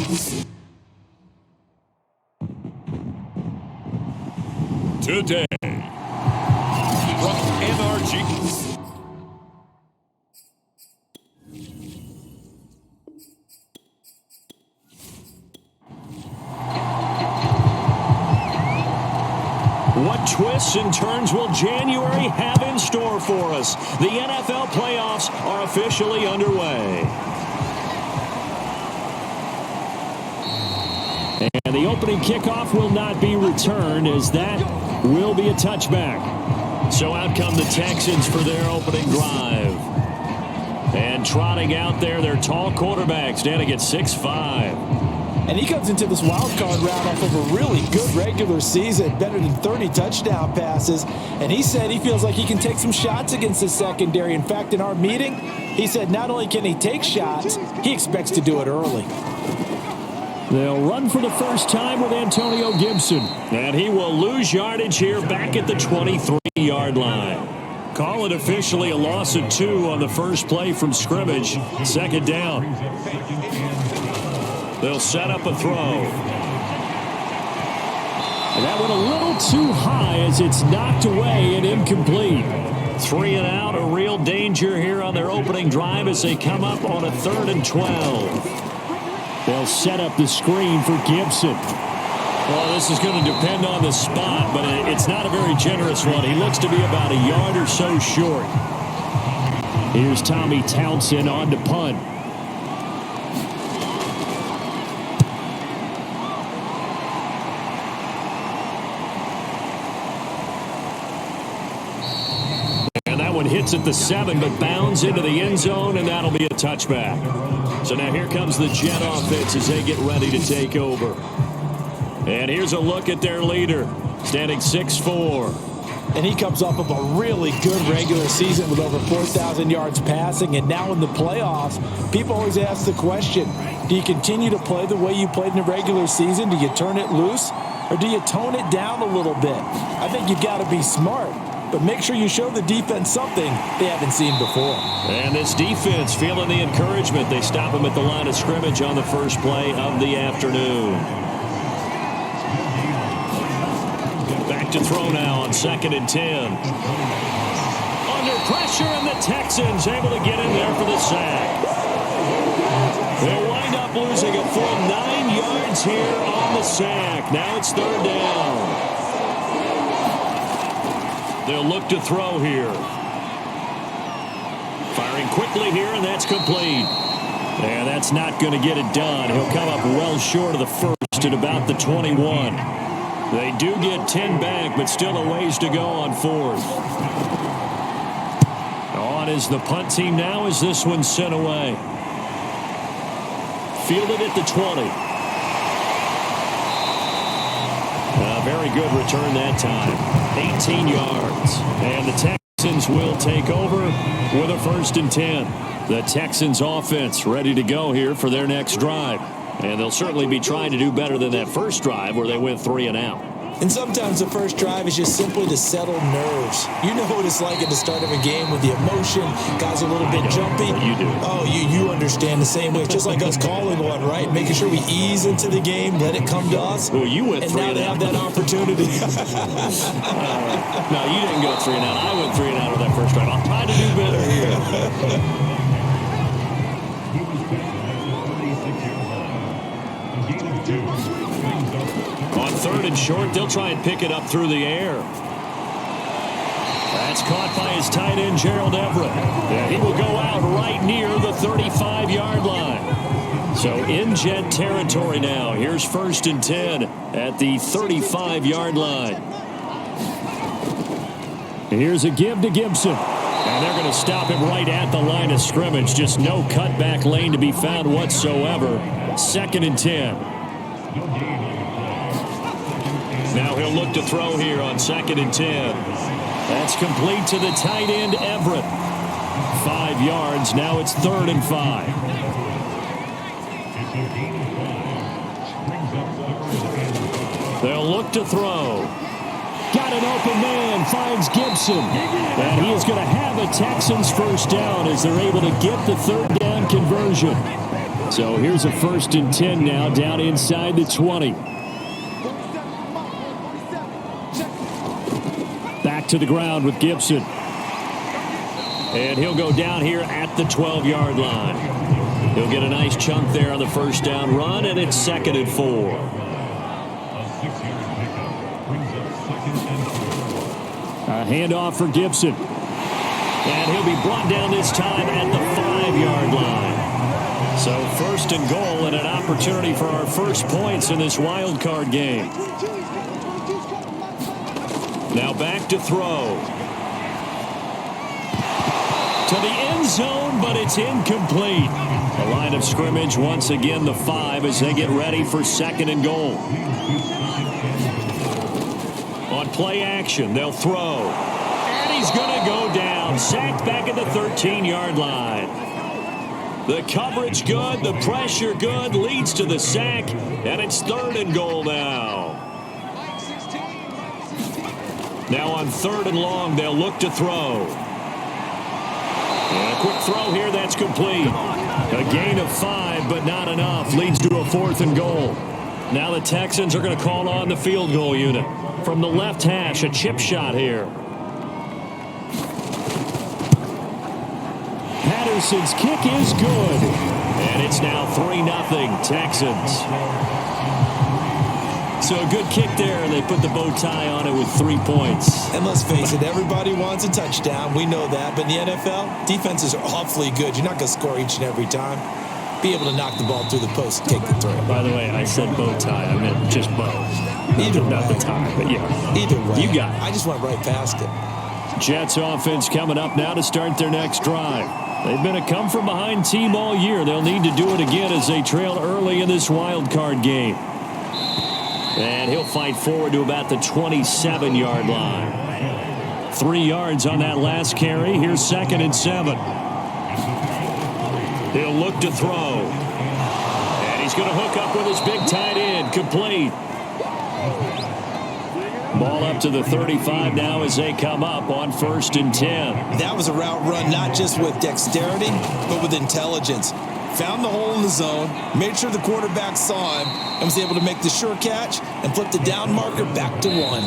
Today, from NRG. What twists and turns will January have in store for us? The NFL playoffs are officially underway. And the opening kickoff will not be returned, as that will be a touchback. So out come the Texans for their opening drive. And trotting out there, their tall quarterback standing at 6'5". And he comes into this wild card round off of a really good regular season, better than 30 touchdown passes. And he said he feels like he can take some shots against the secondary. In fact, in our meeting, he said not only can he take shots, he expects to do it early. They'll run for the first time with Antonio Gibson. And he will lose yardage here back at the 23-yard line. Call it officially a loss of 2 on the first play from scrimmage. Second down. They'll set up a throw. And that went a little too high as it's knocked away and incomplete. 3 and out, a real danger here on their opening drive as they come up on a 3rd and 12. They'll set up the screen for Gibson. Well, this is going to depend on the spot, but it's not a very generous one. He looks to be about a yard or so short. Here's Tommy Townsend on to punt. Hits at the 7, but bounds into the end zone, and that'll be a touchback. So now here comes the Jet offense as they get ready to take over. And here's a look at their leader, standing 6'4". And he comes off of a really good regular season with over 4,000 yards passing, and now in the playoffs, people always ask the question, do you continue to play the way you played in the regular season? Do you turn it loose, or do you tone it down a little bit? I think you've got to be smart. But make sure you show the defense something they haven't seen before. And this defense feeling the encouragement. They stop them at the line of scrimmage on the first play of the afternoon. Back to throw now on 2nd and 10. Under pressure, and the Texans able to get in there for the sack. They'll wind up losing a full 9 yards here on the sack. Now it's 3rd down. They'll look to throw here. Firing quickly here, and that's complete. And that's not going to get it done. He'll come up well short of the first at about the 21. They do get 10 back, but still a ways to go on 4th. On is the punt team now as this one's sent away. Fielded at the 20. Very good return that time. 18 yards. And the Texans will take over with a 1st and 10. The Texans offense ready to go here for their next drive. And they'll certainly be trying to do better than that first drive where they went 3 and out. And sometimes the first drive is just simply to settle nerves. You know what it's like at the start of a game with the emotion. Guys are a little bit jumpy. You do. Oh, you understand the same way. It's just like us calling one, right? Making sure we ease into the game, let it come to us. Well, you went 3 and out. And now they have that opportunity. No, you didn't go 3 and out. I went 3 and out with that first drive. I'll try to do better here. On 3rd and short, they'll try and pick it up through the air. That's caught by his tight end, Gerald Everett. And he will go out right near the 35-yard line. So in Jet territory now. Here's 1st and 10 at the 35-yard line. And here's a give to Gibson. And they're going to stop him right at the line of scrimmage. Just no cutback lane to be found whatsoever. 2nd and 10. Now he'll look to throw here on 2nd and 10. That's complete to the tight end, Everett. 5 yards. Now it's 3rd and 5. They'll look to throw. Got an open man, finds Gibson. And he is going to have a Texans first down as they're able to get the 3rd down conversion. So here's a 1st and 10 now down inside the 20. Back to the ground with Gibson. And he'll go down here at the 12-yard line. He'll get a nice chunk there on the first down run, and it's 2nd and 4. A handoff for Gibson. And he'll be brought down this time at the 5-yard line. So 1st and goal and an opportunity for our first points in this wild card game. Now back to throw. To the end zone, but it's incomplete. The line of scrimmage once again the 5 as they get ready for 2nd and goal. On play action, they'll throw. And he's going to go down. Sacked back at the 13-yard line. The coverage good, the pressure good, leads to the sack, and it's 3rd and goal now. Now on 3rd and long, they'll look to throw. And a quick throw here, that's complete. A gain of 5, but not enough. Leads to a 4th and goal. Now the Texans are going to call on the field goal unit. From the left hash, a chip shot here. Patterson's kick is good. And it's now 3-0 Texans. So a good kick there. They put the bow tie on it with 3 points. And let's face it, everybody wants a touchdown. We know that. But in the NFL, defenses are awfully good. You're not going to score each and every time. Be able to knock the ball through the post and take the throw. By the way, I said bow tie. I meant just bow. Either way. Not the tie, but yeah. Either way. You got it. I just went right past it. Jets offense coming up now to start their next drive. They've been a come-from-behind team all year. They'll need to do it again as they trail early in this wild card game. And he'll fight forward to about the 27-yard line. 3 yards on that last carry. Here's 2nd and 7. He'll look to throw. And he's going to hook up with his big tight end. Complete. Ball up to the 35 now as they come up on 1st and 10. That was a route run not just with dexterity, but with intelligence. Found the hole in the zone, made sure the quarterback saw him, and was able to make the sure catch and flip the down marker back to 1.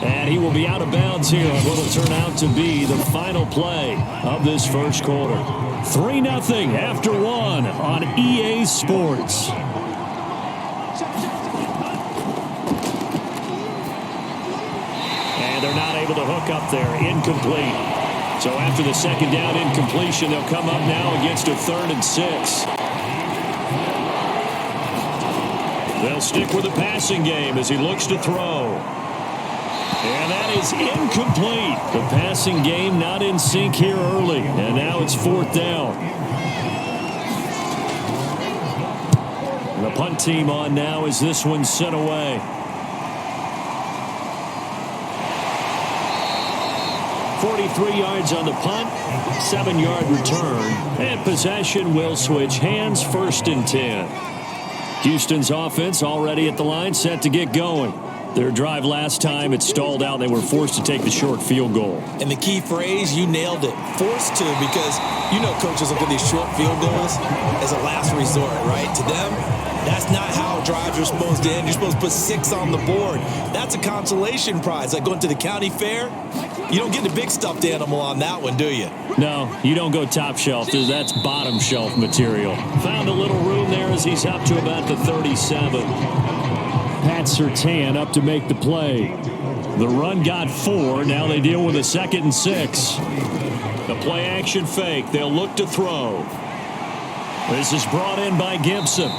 And he will be out of bounds here on what will turn out to be the final play of this first quarter. 3-0 after 1 on EA Sports. And they're not able to hook up there. Incomplete. So after the 2nd down incompletion, they'll come up now against a 3rd and 6. They'll stick with the passing game as he looks to throw. And that is incomplete. The passing game not in sync here early. And now it's 4th down. And the punt team on now as this one's sent away. 43 yards on the punt, 7-yard return, and possession will switch hands. 1st and 10. Houston's offense already at the line, set to get going. Their drive last time, it stalled out. They were forced to take the short field goal. And the key phrase, you nailed it. Forced to, because you know coaches look at these short field goals as a last resort, right? To them, that's not how drives are supposed to end. You're supposed to put 6 on the board. That's a consolation prize. Like going to the county fair, you don't get the big stuffed animal on that one, do you? No, you don't go top shelf. That's bottom shelf material. Found a little room there as he's up to about the 37. Pat Surtain up to make the play. The run got 4. Now they deal with a 2nd and 6. The play action fake. They'll look to throw. This is brought in by Gibson.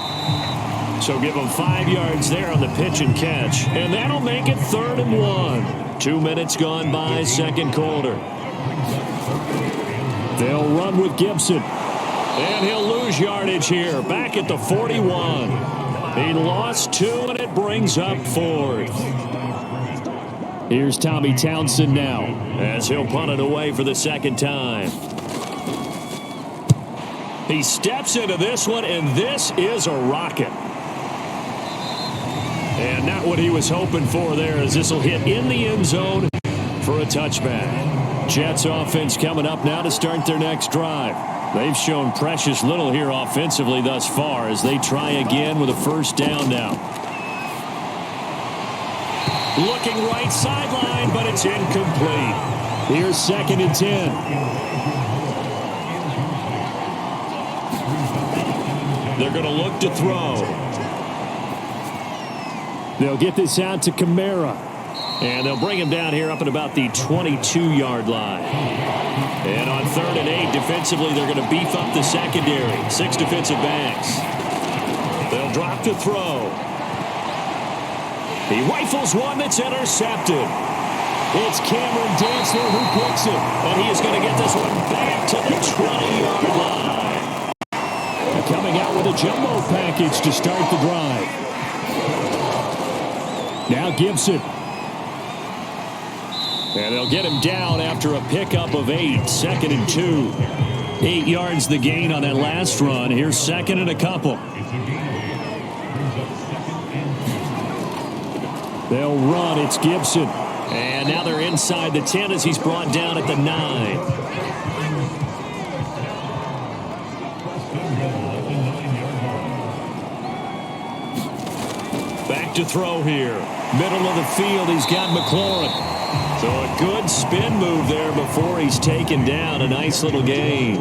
So give them 5 yards there on the pitch and catch. And that'll make it 3rd and 1. 2 minutes gone by, 2nd quarter. They'll run with Gibson. And he'll lose yardage here. Back at the 41. He lost 2, and it brings up 4th. Here's Tommy Townsend now as he'll punt it away for the 2nd time. He steps into this one, and this is a rocket. And not what he was hoping for there, as this will hit in the end zone for a touchback. Jets offense coming up now to start their next drive. They've shown precious little here offensively thus far as they try again with a first down now. Looking right sideline, but it's incomplete. Here's 2nd and 10. They're going to look to throw. They'll get this out to Kamara. And they'll bring him down here up at about the 22-yard line. And on 3rd and 8, defensively, they're going to beef up the secondary. 6 defensive backs. They'll drop to throw. He rifles one that's intercepted. It's Cameron Dantzler who picks it. And he is going to get this one back to the 20-yard line. Coming out with a jumbo package to start the drive. Now Gibson. And they'll get him down after a pickup of 8. 2nd and 2. 8 yards the gain on that last run. Here's 2nd and a couple. They'll run. It's Gibson. And now they're inside the 10 as he's brought down at the 9. Back to throw here. Middle of the field, he's got McLaurin. So a good spin move there before he's taken down. A nice little gain.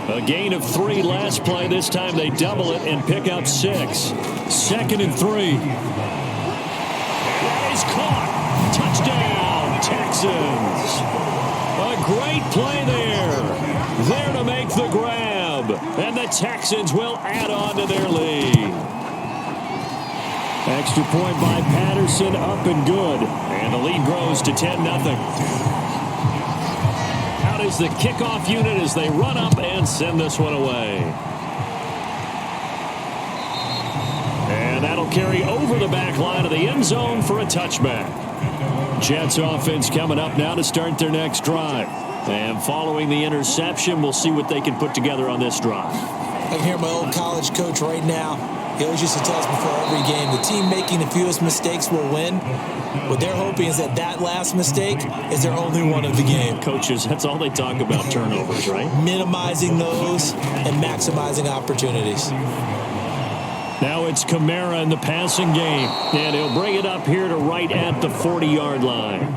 A gain of 3 last play. This time they double it and pick up 6. 2nd and 3. That is caught. Touchdown, Texans. A great play there. There to make the grab. And the Texans will add on to their lead. Extra point by Patterson, up and good. And the lead grows to 10-0. Out is the kickoff unit as they run up and send this one away. And that'll carry over the back line of the end zone for a touchback. Jets offense coming up now to start their next drive. And following the interception, we'll see what they can put together on this drive. I can hear my old college coach right now. He always used to tell us before every game, the team making the fewest mistakes will win. What they're hoping is that that last mistake is their only one of the game. Coaches, that's all they talk about, turnovers, right? Minimizing those and maximizing opportunities. Now it's Kamara in the passing game. And he'll bring it up here to right at the 40-yard line.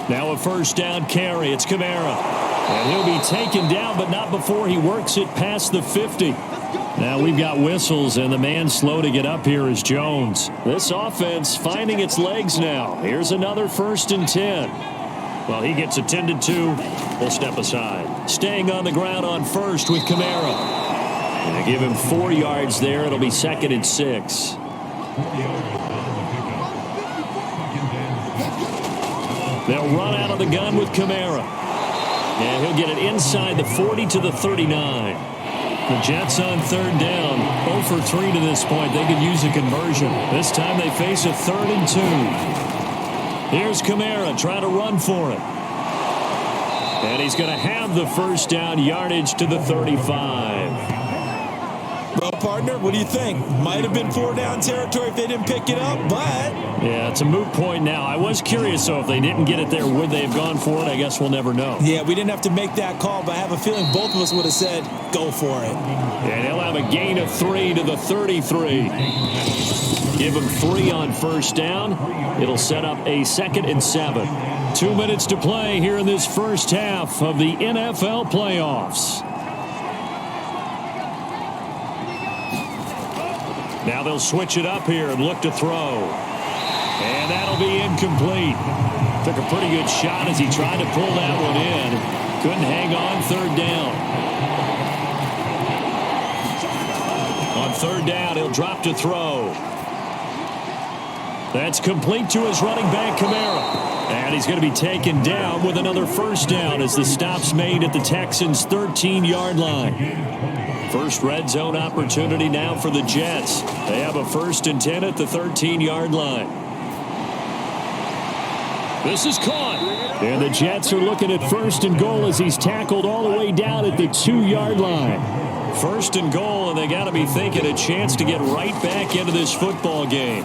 Now a first down carry. It's Kamara. And he'll be taken down, but not before he works it past the 50. Now we've got whistles, and the man slow to get up here is Jones. This offense finding its legs now. Here's another 1st and 10. Well, he gets attended to. We'll step aside. Staying on the ground on 1st with Kamara. And they give him 4 yards there. It'll be 2nd and 6. They'll run out of the gun with Kamara. And he'll get it inside the 40 to the 39. The Jets on 3rd down. 0 for 3 to this point. They could use a conversion. This time they face a 3rd and 2. Here's Kamara trying to run for it. And he's going to have the first down, yardage to the 35. Well, partner, what do you think? Might have been 4-down territory if they didn't pick it up, but... Yeah, it's a moot point now. I was curious, though, if they didn't get it there, would they have gone for it? I guess we'll never know. Yeah, we didn't have to make that call, but I have a feeling both of us would have said, go for it. And he'll have a gain of 3 to the 33. Give him 3 on first down. It'll set up a 2nd and 7. 2 minutes to play here in this first half of the NFL playoffs. Now they'll switch it up here and look to throw. And that'll be incomplete. Took a pretty good shot as he tried to pull that one in. Couldn't hang on 3rd down. On 3rd down, he'll drop to throw. That's complete to his running back, Kamara. And he's going to be taken down with another first down as the stop's made at the Texans' 13-yard line. First red zone opportunity now for the Jets. They have a 1st and 10 at the 13-yard line. This is caught. And the Jets are looking at 1st and goal as he's tackled all the way down at the 2-yard line. 1st and goal, and they got to be thinking a chance to get right back into this football game.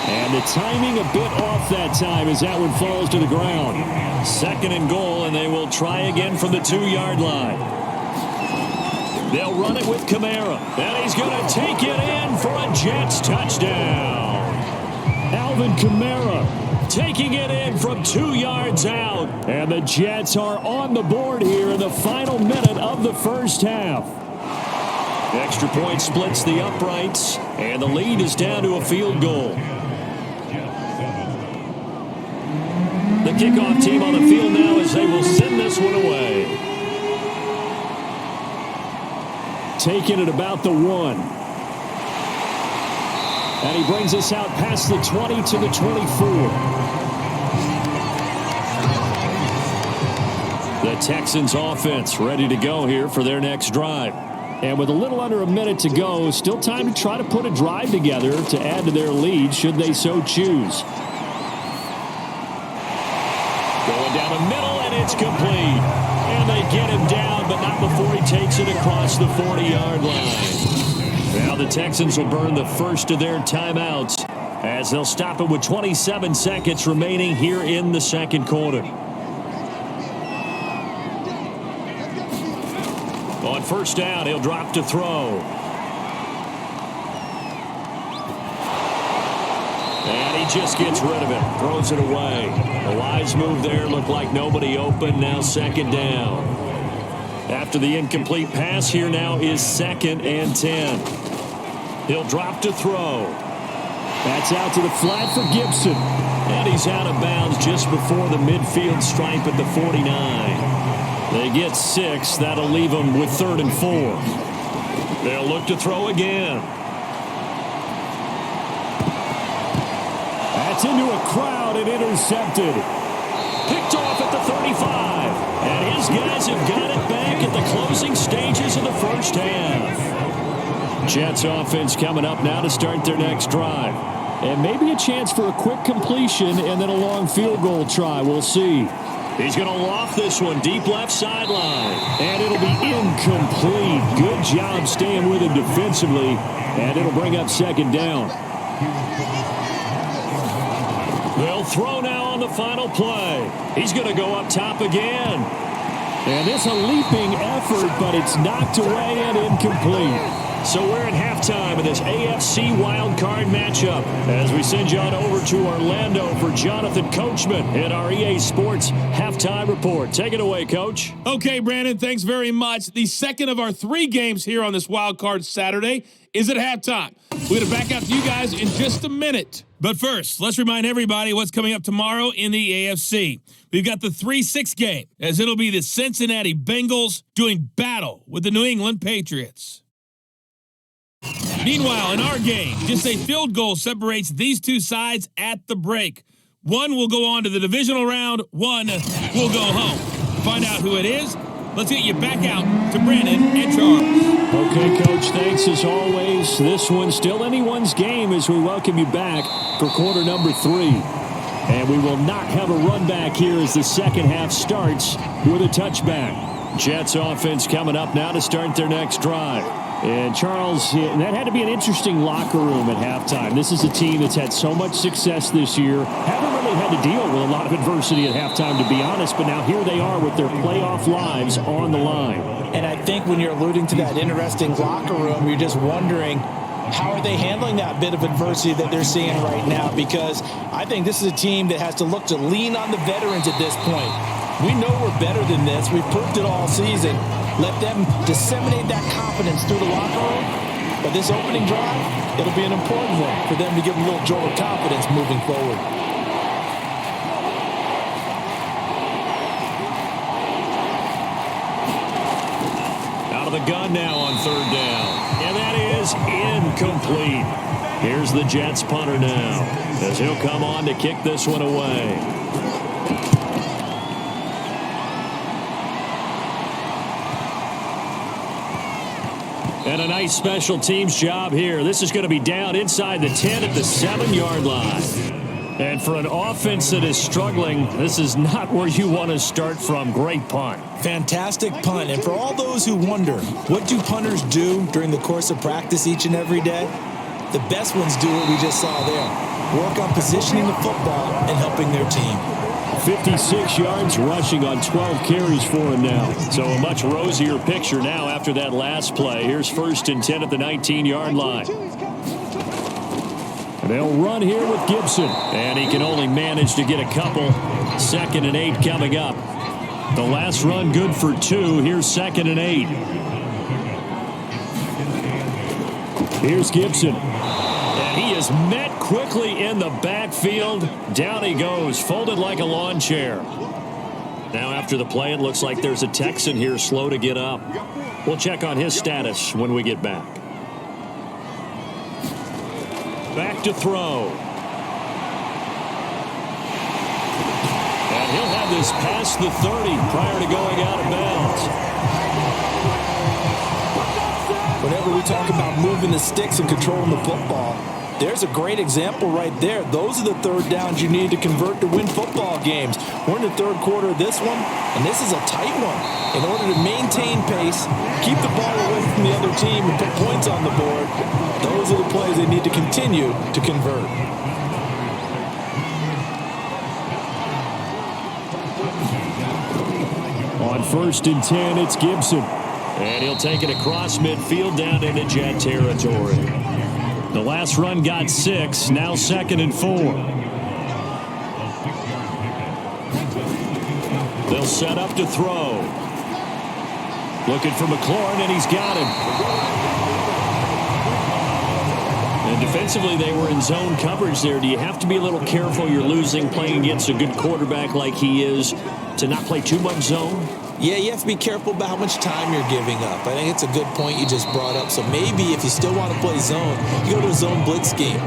And the timing a bit off that time as that one falls to the ground. 2nd and goal, and they will try again from the 2-yard line. They'll run it with Kamara, and he's going to take it in for a Jets touchdown. Alvin Kamara taking it in from 2 yards out, and the Jets are on the board here in the final minute of the first half. Extra point splits the uprights, and the lead is down to a field goal. The kickoff team on the field now as they will send this one away. Taking it about the 1. And he brings us out past the 20 to the 24. The Texans offense ready to go here for their next drive. And with a little under a minute to go, still time to try to put a drive together to add to their lead should they so choose. Going down the middle, and it's complete. And they get him down, but not before he takes it across the 40-yard line. Now the Texans will burn the first of their timeouts as they'll stop it with 27 seconds remaining here in the second quarter. On first down, he'll drop to throw. And he just gets rid of it, throws it away. A wise move there, looked like nobody open, now 2nd down. After the incomplete pass, here now is 2nd and 10. He'll drop to throw. That's out to the flat for Gibson. And he's out of bounds just before the midfield stripe at the 49. They get 6. That'll leave them with 3rd and 4. They'll look to throw again. That's into a crowd and intercepted. Picked off at the 35. And his guys have got it back at the closing stages of the first half. Jets offense coming up now to start their next drive. And maybe a chance for a quick completion and then a long field goal try. We'll see. He's going to loft this one deep left sideline. And it'll be incomplete. Good job staying with him defensively. And it'll bring up 2nd down. They'll throw now on the final play. He's going to go up top again. And it's a leaping effort, but it's knocked away and incomplete. So we're at halftime in this AFC wildcard matchup as we send you on over to Orlando for Jonathan Coachman in our EA Sports halftime report. Take it away, Coach. Okay, Brandon, thanks very much. The second of our 3 games here on this wildcard Saturday is at halftime. We're going to back out to you guys in just a minute. But first, let's remind everybody what's coming up tomorrow in the AFC. We've got the 3-6 game, as it'll be the Cincinnati Bengals doing battle with the New England Patriots. Meanwhile, in our game, just a field goal separates these two sides at the break. One will go on to the divisional round, one will go home. To find out who it is, let's get you back out to Brandon and Charles. Okay, Coach, thanks as always. This one's still anyone's game as we welcome you back for quarter number 3. And we will not have a run back here as the second half starts with a touchback. Jets offense coming up now to start their next drive. And Charles, that had to be an interesting locker room at halftime. This is a team that's had so much success this year. Haven't really had to deal with a lot of adversity at halftime, to be honest. But now here they are with their playoff lives on the line. And I think when you're alluding to that interesting locker room, you're just wondering, how are they handling that bit of adversity that they're seeing right now? Because I think this is a team that has to look to lean on the veterans at this point. We know we're better than this. We've proved it all season. Let them disseminate that confidence through the locker room. But this opening drive, it'll be an important one for them to give a little jolt of confidence moving forward. Out of the gun now on 3rd down. And that is incomplete. Here's the Jets punter now as he'll come on to kick this one away. And a nice special teams job here. This is going to be down inside the 10 at the 7-yard line. And for an offense that is struggling, this is not where you want to start from. Great punt. Fantastic punt. And for all those who wonder, what do punters do during the course of practice each and every day? The best ones do what we just saw there. work on positioning the football and helping their team. 56 yards rushing on 12 carries for him now. So a much rosier picture now after that last play. Here's 1st and 10 at the 19-yard line. They'll run here with Gibson. And he can only manage to get a couple. 2nd and 8 coming up. The last run good for 2. Here's 2nd and 8. Here's Gibson. And he is met quickly in the backfield. Down he goes, folded like a lawn chair. Now after the play, it looks like there's a Texan here slow to get up. We'll check on his status when we get back. Back to throw. And he'll have this past the 30 prior to going out of bounds. Whenever we talk about moving the sticks and controlling the football, there's a great example right there. Those are the third downs you need to convert to win football games. We're in the third quarter of this one, and this is a tight one. In order to maintain pace, keep the ball away from the other team, and put points on the board, those are the plays they need to continue to convert. On 1st and 10, it's Gibson. And he'll take it across midfield down into Jet territory. The last run got 6. Now 2nd and 4. They'll set up to throw. Looking for McLaurin, and he's got him. And defensively, they were in zone coverage there. Do you have to be a little careful? You're losing playing against a good quarterback like he is to not play too much zone? Yeah, you have to be careful about how much time you're giving up. I think it's a good point you just brought up. So maybe if you still want to play zone, you go to a zone blitz scheme.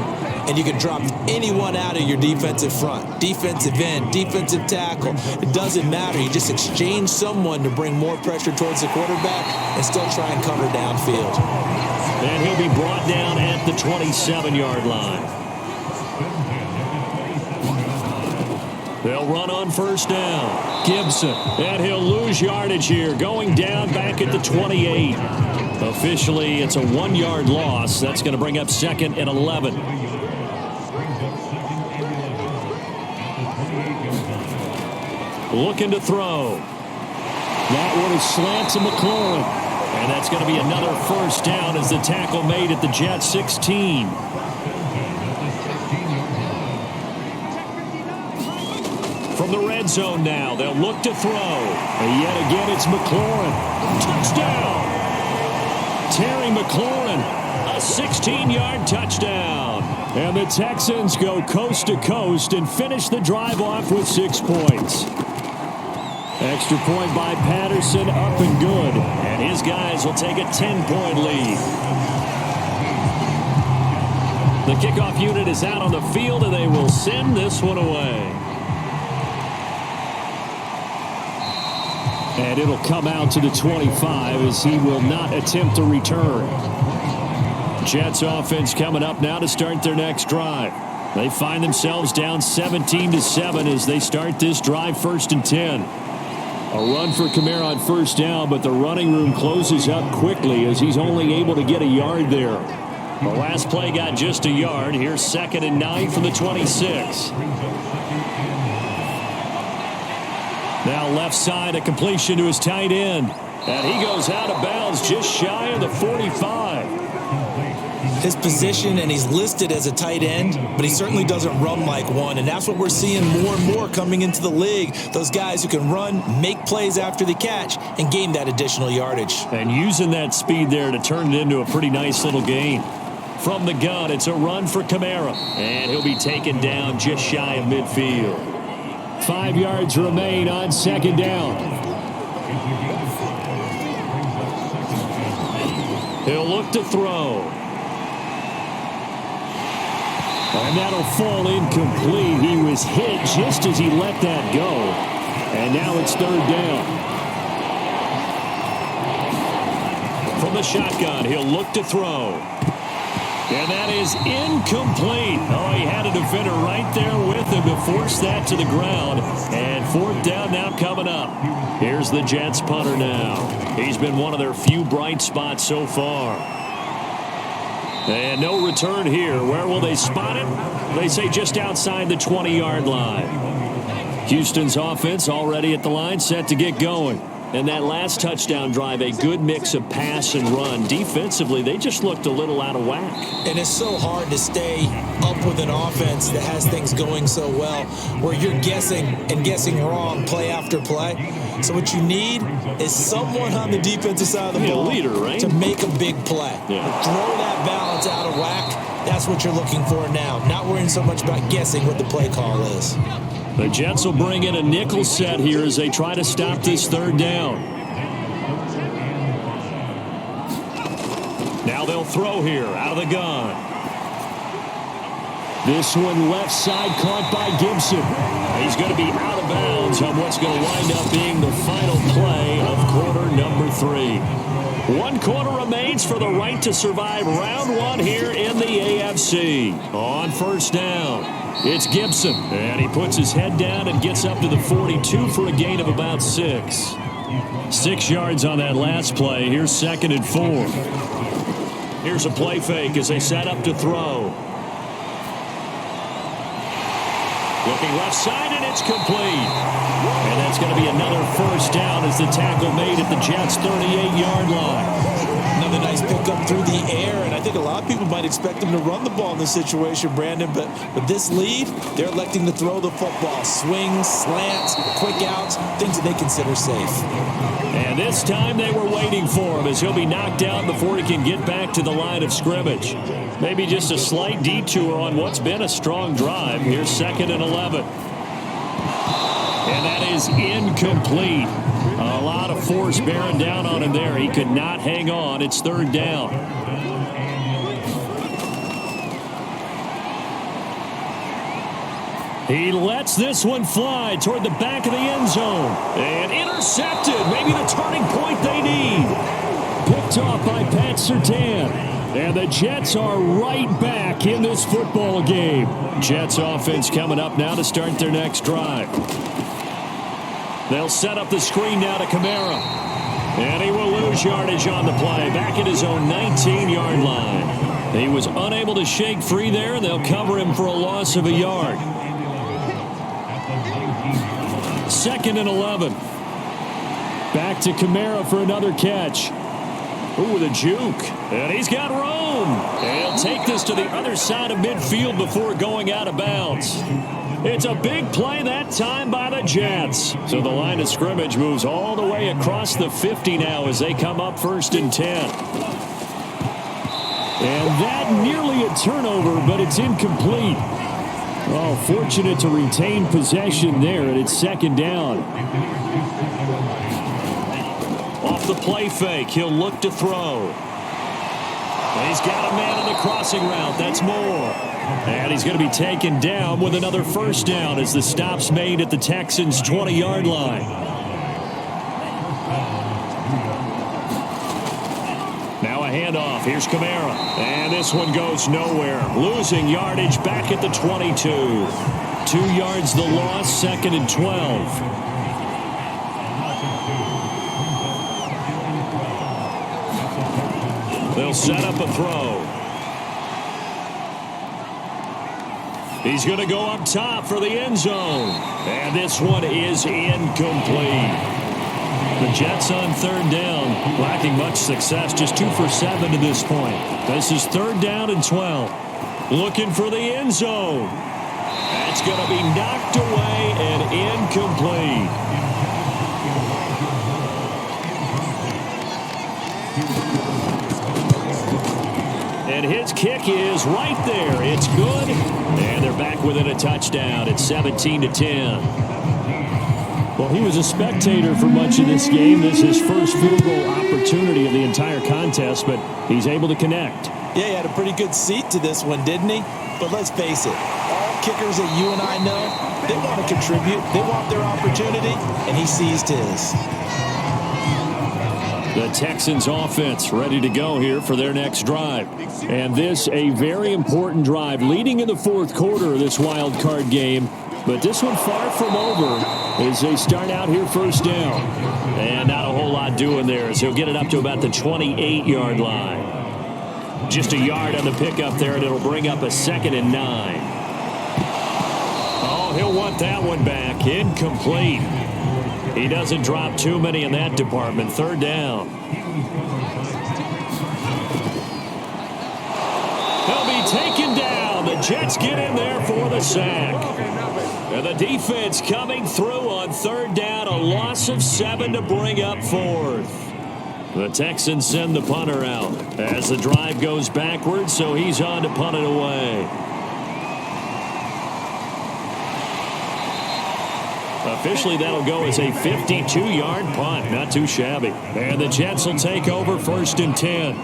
And you can drop anyone out of your defensive front. Defensive end, defensive tackle. It doesn't matter. You just exchange someone to bring more pressure towards the quarterback and still try and cover downfield. And he'll be brought down at the 27-yard line. They'll run on 1st down. Gibson. And he'll lose yardage here. Going down back at the 28. Officially, it's a 1-yard loss. That's going to bring up 2nd and 11. Looking to throw. That one is slant to McLaurin. And that's going to be another 1st down as the tackle made at the Jet 16. From the red zone now, they'll look to throw. And yet again, it's McLaurin. Touchdown! Terry McLaurin, a 16-yard touchdown. And the Texans go coast to coast and finish the drive off with 6 points. Extra point by Patterson, up and good. And his guys will take a 10-point lead. The kickoff unit is out on the field, and they will send this one away. And it'll come out to the 25 as he will not attempt to return. Jets offense coming up now to start their next drive. They find themselves down 17-7 as they start this drive 1st and 10. A run for Kamara on 1st down, but the running room closes up quickly as he's only able to get a yard there. The last play got just a yard. Here's 2nd and 9 from the 26. Now left side, a completion to his tight end. And he goes out of bounds just shy of the 45. His position, and he's listed as a tight end, but he certainly doesn't run like one. And that's what we're seeing more and more coming into the league. Those guys who can run, make plays after the catch, and gain that additional yardage. And using that speed there to turn it into a pretty nice little gain. From the gun, it's a run for Kamara. And he'll be taken down just shy of midfield. 5 yards remain on 2nd down. He'll look to throw. And that'll fall incomplete. He was hit just as he let that go. And now it's 3rd down. From the shotgun, he'll look to throw. And that is incomplete. Oh, he had a defender right there with him to force that to the ground. And 4th down now coming up. Here's the Jets punter now. He's been one of their few bright spots so far. And no return here. Where will they spot it? They say just outside the 20-yard line. Houston's offense already at the line, set to get going. And that last touchdown drive, a good mix of pass and run. Defensively, they just looked a little out of whack. And it's so hard to stay up with an offense that has things going so well, where you're guessing and guessing wrong play after play. So what you need is someone on the defensive side of the ball leader, right? to make a big play. Yeah. Throw that balance out of whack. That's what you're looking for now. Not worrying so much about guessing what the play call is. The Jets will bring in a nickel set here as they try to stop this third down. Now they'll throw here out of the gun. This one left side caught by Gibson. He's going to be out of bounds on what's going to wind up being the final play of quarter number 3. 1 quarter remains for the right to survive round 1 here in the AFC. On first down, it's Gibson, and he puts his head down and gets up to the 42 for a gain of about 6. 6 yards on that last play. Here's 2nd and 4. Here's a play fake as they set up to throw. Looking left side, and it's complete. And that's going to be another first down as the tackle made at the Jets' 38-yard line. Another nice pickup through the air, and I think a lot of people might expect him to run the ball in this situation, Brandon, but with this lead, they're electing to throw the football. Swings, slants, quick outs, things that they consider safe. And this time they were waiting for him as he'll be knocked out before he can get back to the line of scrimmage. Maybe just a slight detour on what's been a strong drive. Here's 2nd and 11. And that is incomplete. A lot of force bearing down on him there. He could not hang on. It's 3rd down. He lets this one fly toward the back of the end zone. And intercepted. Maybe the turning point they need. Picked off by Pat Surtain. And the Jets are right back in this football game. Jets offense coming up now to start their next drive. They'll set up the screen now to Kamara. And he will lose yardage on the play. Back at his own 19-yard line. He was unable to shake free there, and they'll cover him for a loss of a yard. 2nd and 11. Back to Kamara for another catch. Ooh, with a juke. And he's got room. And he'll take this to the other side of midfield before going out of bounds. It's a big play that time by the Jets. So the line of scrimmage moves all the way across the 50 now as they come up 1st and 10. And that nearly a turnover, but it's incomplete. Oh, fortunate to retain possession there, and it's 2nd down. Off the play fake, he'll look to throw. And he's got a man on the crossing route. That's Moore. And he's going to be taken down with another first down as the stop's made at the Texans' 20-yard line. Now a handoff. Here's Kamara. And this one goes nowhere. Losing yardage back at the 22. 2 yards the loss, 2nd and 12. They'll set up a throw. He's going to go up top for the end zone. And this one is incomplete. The Jets on 3rd down, lacking much success, just 2 for 7 to this point. This is 3rd down and 12. Looking for the end zone. That's going to be knocked away and incomplete. And his kick is right there. It's good. And they're back within a touchdown. It's 17-10. Well, he was a spectator for much of this game. This is his first field goal opportunity of the entire contest, but he's able to connect. Yeah, he had a pretty good seat to this one, didn't he? But let's face it, all kickers that you and I know, they want to contribute. They want their opportunity, and he seized his. The Texans offense ready to go here for their next drive. And this a very important drive leading in the 4th quarter of this wild card game. But this one far from over as they start out here 1st down. And not a whole lot doing there as he'll get it up to about the 28-yard line. Just a yard on the pickup there, and it'll bring up a 2nd and 9. Oh, he'll want that one back. Incomplete. He doesn't drop too many in that department. 3rd down. He'll be taken down. The Jets get in there for the sack. And the defense coming through on 3rd down. A loss of 7 to bring up 4th. The Texans send the punter out as the drive goes backwards, so he's on to punt it away. Officially, that'll go as a 52-yard punt. Not too shabby. And the Jets will take over 1st and 10.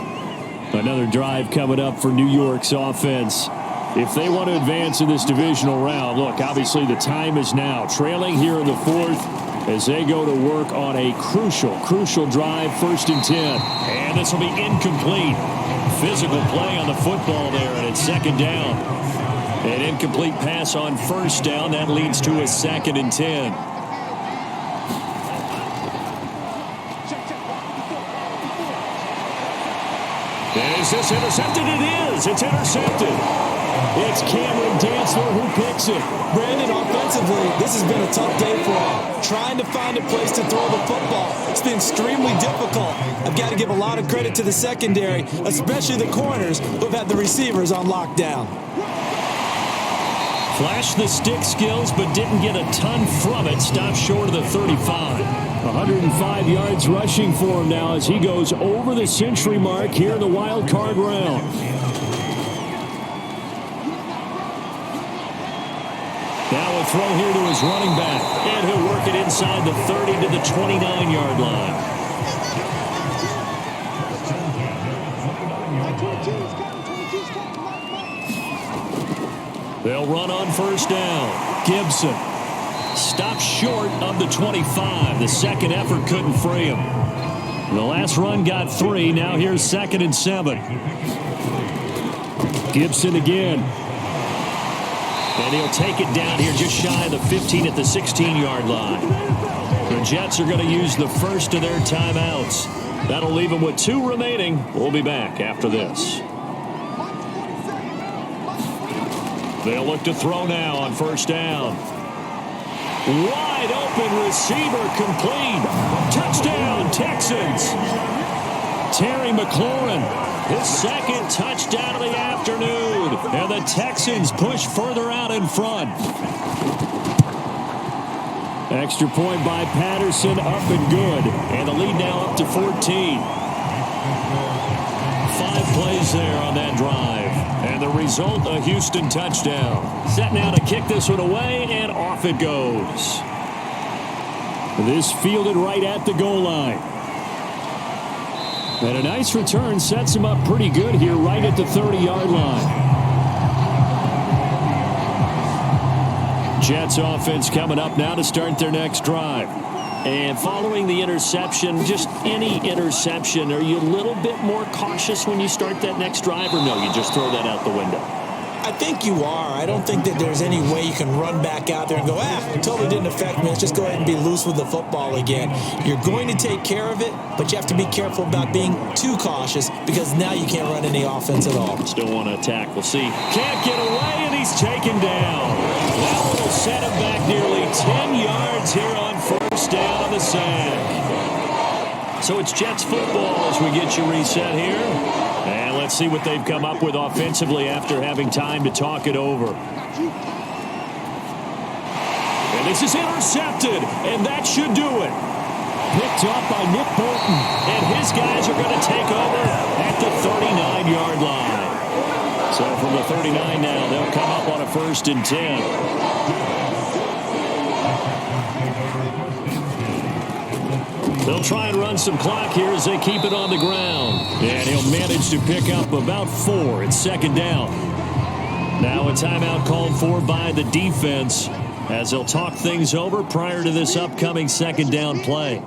Another drive coming up for New York's offense. If they want to advance in this divisional round, look, obviously the time is now. Trailing here in the 4th as they go to work on a crucial drive, 1st and 10. And this will be incomplete. Physical play on the football there, and it's 2nd down. An incomplete pass on 1st down. That leads to a 2nd and 10. Is this intercepted? It is. It's intercepted. It's Cameron Dantzler who picks it. Brandon, offensively, this has been a tough day for him. Trying to find a place to throw the football. It's been extremely difficult. I've got to give a lot of credit to the secondary, especially the corners who've had the receivers on lockdown. Flashed the stick skills, but didn't get a ton from it. Stopped short of the 35. 105 yards rushing for him now as he goes over the century mark here in the wild card round. Now a throw here to his running back. And he'll work it inside the 30 to the 29-yard line. They'll run on 1st down. Gibson stops short of the 25. The second effort couldn't free him. The last run got 3. Now here's 2nd and 7. Gibson again. And he'll take it down here just shy of the 15 at the 16-yard line. The Jets are going to use the first of their timeouts. That'll leave them with 2 remaining. We'll be back after this. They'll look to throw now on 1st down. Wide open receiver complete. Touchdown, Texans. Terry McLaurin, his 2nd touchdown of the afternoon. And the Texans push further out in front. Extra point by Patterson, up and good. And the lead now up to 14. 5 plays there on that drive. And the result, a Houston touchdown. Set now to kick this one away, and off it goes. This fielded right at the goal line. And a nice return sets him up pretty good here right at the 30-yard line. Jets offense coming up now to start their next drive. And following the interception, just any interception, are you a little bit more cautious when you start that next drive, or no, you just throw that out the window? I think you are. I don't think that there's any way you can run back out there and go, it totally didn't affect me. Let's just go ahead and be loose with the football again. You're going to take care of it, but you have to be careful about being too cautious because now you can't run any offense at all. Still want to attack. We'll see. Can't get away, and he's taken down. That will set him back nearly 10 yards here on 1st down on the sack. So it's Jets football as we get you reset here. And let's see what they've come up with offensively after having time to talk it over. And this is intercepted, and that should do it. Picked up by Nick Bolton, and his guys are going to take over at the 39-yard line. So from the 39 now, they'll come up on a 1st and 10. They'll try and run some clock here as they keep it on the ground. And he'll manage to pick up about 4. It's 2nd down. Now a timeout called for by the defense as they'll talk things over prior to this upcoming 2nd down play.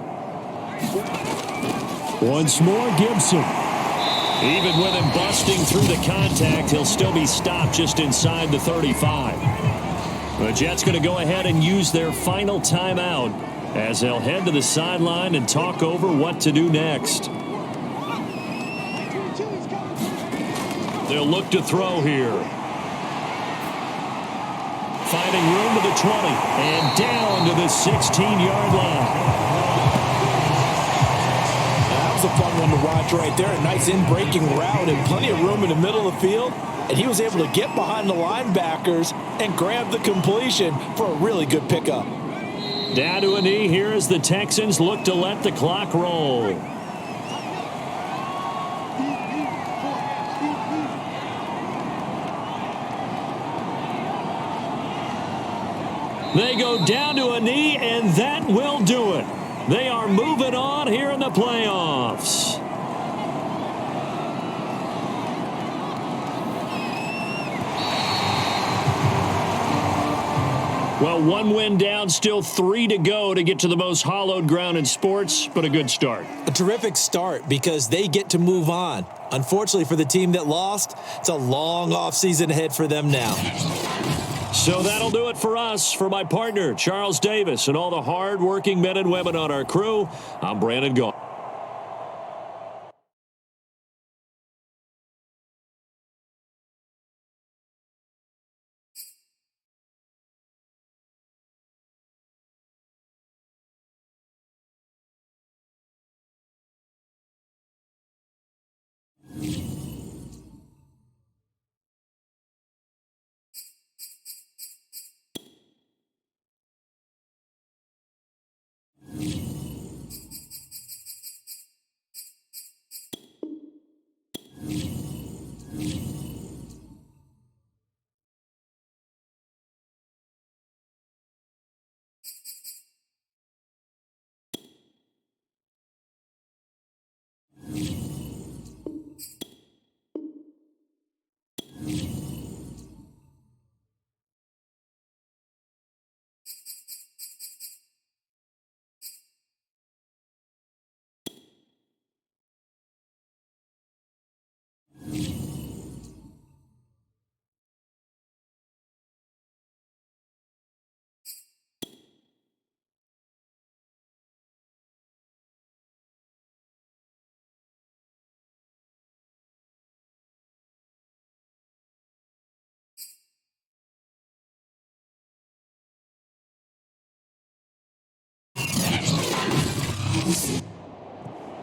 Once more, Gibson. Even with him busting through the contact, he'll still be stopped just inside the 35. The Jets going to go ahead and use their final timeout as they'll head to the sideline and talk over what to do next. They'll look to throw here. Finding room to the 20 and down to the 16-yard line. That was a fun one to watch right there. A nice in-breaking route and plenty of room in the middle of the field. And he was able to get behind the linebackers and grab the completion for a really good pickup. Down to a knee here as the Texans look to let the clock roll. They go down to a knee, and that will do it. They are moving on here in the playoffs. Well, one win down, still 3 to go to get to the most hallowed ground in sports, but a good start. A terrific start because they get to move on. Unfortunately for the team that lost, it's a long offseason ahead for them now. So that'll do it for us. For my partner, Charles Davis, and all the hard-working men and women on our crew, I'm Brandon Gault.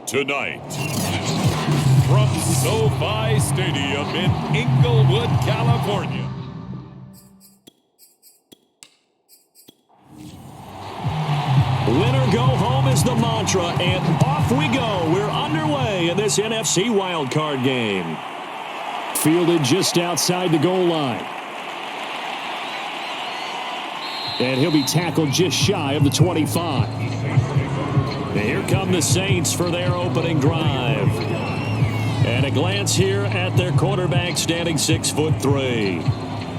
Tonight, from SoFi Stadium in Inglewood, California. Winner go home is the mantra, and off we go. We're underway in this NFC wildcard game. Fielded just outside the goal line. And he'll be tackled just shy of the 25. And here come the Saints for their opening drive. And a glance here at their quarterback, standing 6'3".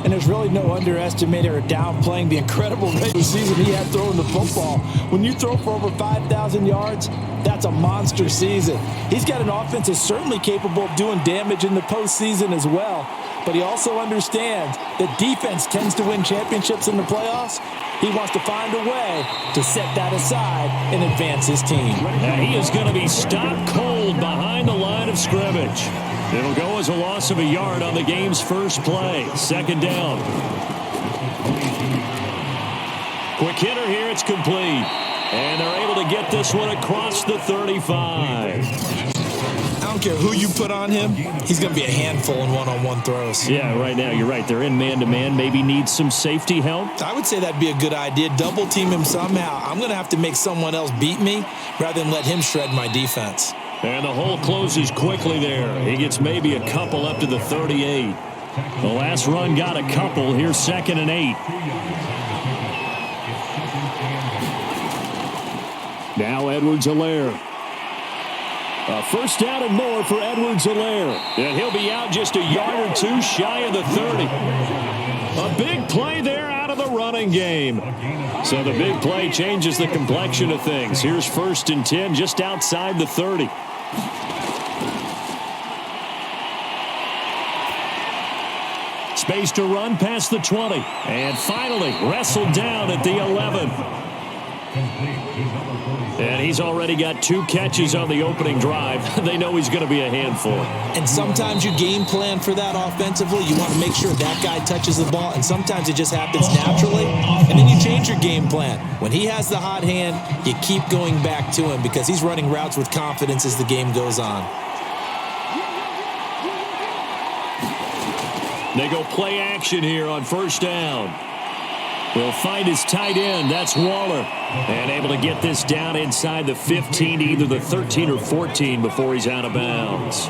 And there's really no underestimating or downplaying the incredible regular season he had throwing the football. When you throw for over 5,000 yards, that's a monster season. He's got an offense that's certainly capable of doing damage in the postseason as well. But he also understands that defense tends to win championships in the playoffs. He wants to find a way to set that aside and advance his team. And he is going to be stopped cold behind the line of scrimmage. It'll go as a loss of a yard on the game's first play. Second down. Quick hitter here. It's complete. And they're able to get this one across the 35. I don't care who you put on him. He's going to be a handful in one-on-one throws. Yeah, right now, you're right. They're in man-to-man. Maybe need some safety help. I would say that'd be a good idea. Double team him somehow. I'm going to have to make someone else beat me rather than let him shred my defense. And the hole closes quickly there. He gets maybe a couple up to the 38. The last run got a couple. Here's 2nd and 8. Now Edwards-Helaire. A first down and more for Edwards-Helaire. And he'll be out just a yard or two shy of the 30. A big play there out of the running game. So the big play changes the complexion of things. Here's 1st and 10 just outside the 30. Space to run past the 20. And finally wrestled down at the 11. And he's already got 2 catches on the opening drive. They know he's going to be a handful. And sometimes you game plan for that offensively. You want to make sure that guy touches the ball, and sometimes it just happens naturally. And then you change your game plan. When he has the hot hand, you keep going back to him because he's running routes with confidence as the game goes on. They go play action here on first down. He'll find his tight end. That's Waller. And able to get this down inside the 15 to either the 13 or 14 before he's out of bounds.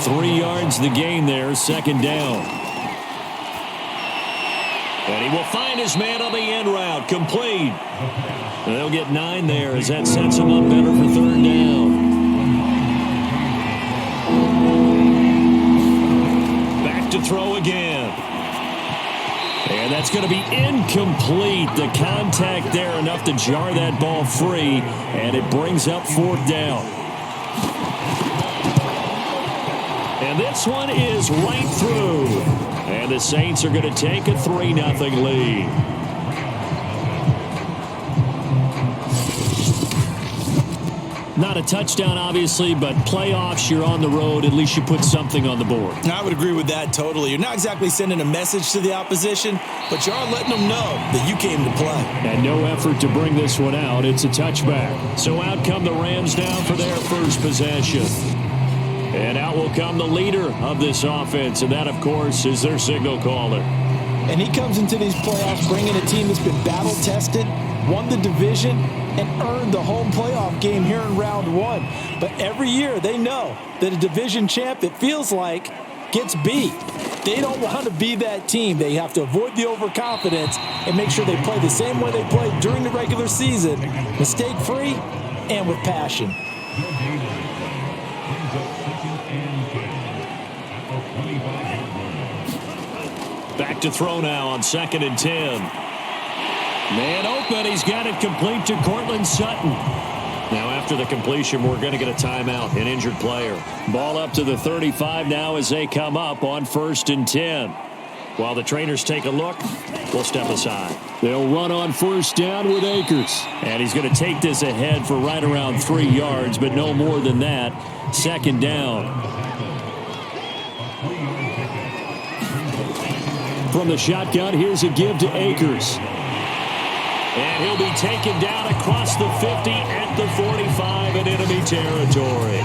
3 yards the gain there, second down. And he will find his man on the end route, complete. And they'll get 9 there as that sets him up better for third down. Back to throw again. And that's going to be incomplete. The contact there enough to jar that ball free, and it brings up fourth down. And this one is right through. And the Saints are going to take a 3-0 lead. Not a touchdown, obviously, but playoffs, you're on the road. At least you put something on the board. I would agree with that totally. You're not exactly sending a message to the opposition, but you are letting them know that you came to play. And no effort to bring this one out. It's a touchback. So out come the Rams down for their first possession. And out will come the leader of this offense, and that, of course, is their signal caller. And he comes into these playoffs bringing a team that's been battle-tested, won the division, and earned the home playoff game here in round 1. But every year they know that a division champ, it feels like, gets beat. They don't want to be that team. They have to avoid the overconfidence and make sure they play the same way they played during the regular season, mistake-free and with passion. Back to throw now on 2nd and 10. Man open. He's got it complete to Cortland Sutton. Now after the completion, we're going to get a timeout, an injured player. Ball up to the 35 now as they come up on 1st and 10. While the trainers take a look, we'll step aside. They'll run on first down with Akers. And he's going to take this ahead for right around 3 yards, but no more than that. 2nd down. From the shotgun, here's a give to Akers. And he'll be taken down across the 50 at the 45 in enemy territory.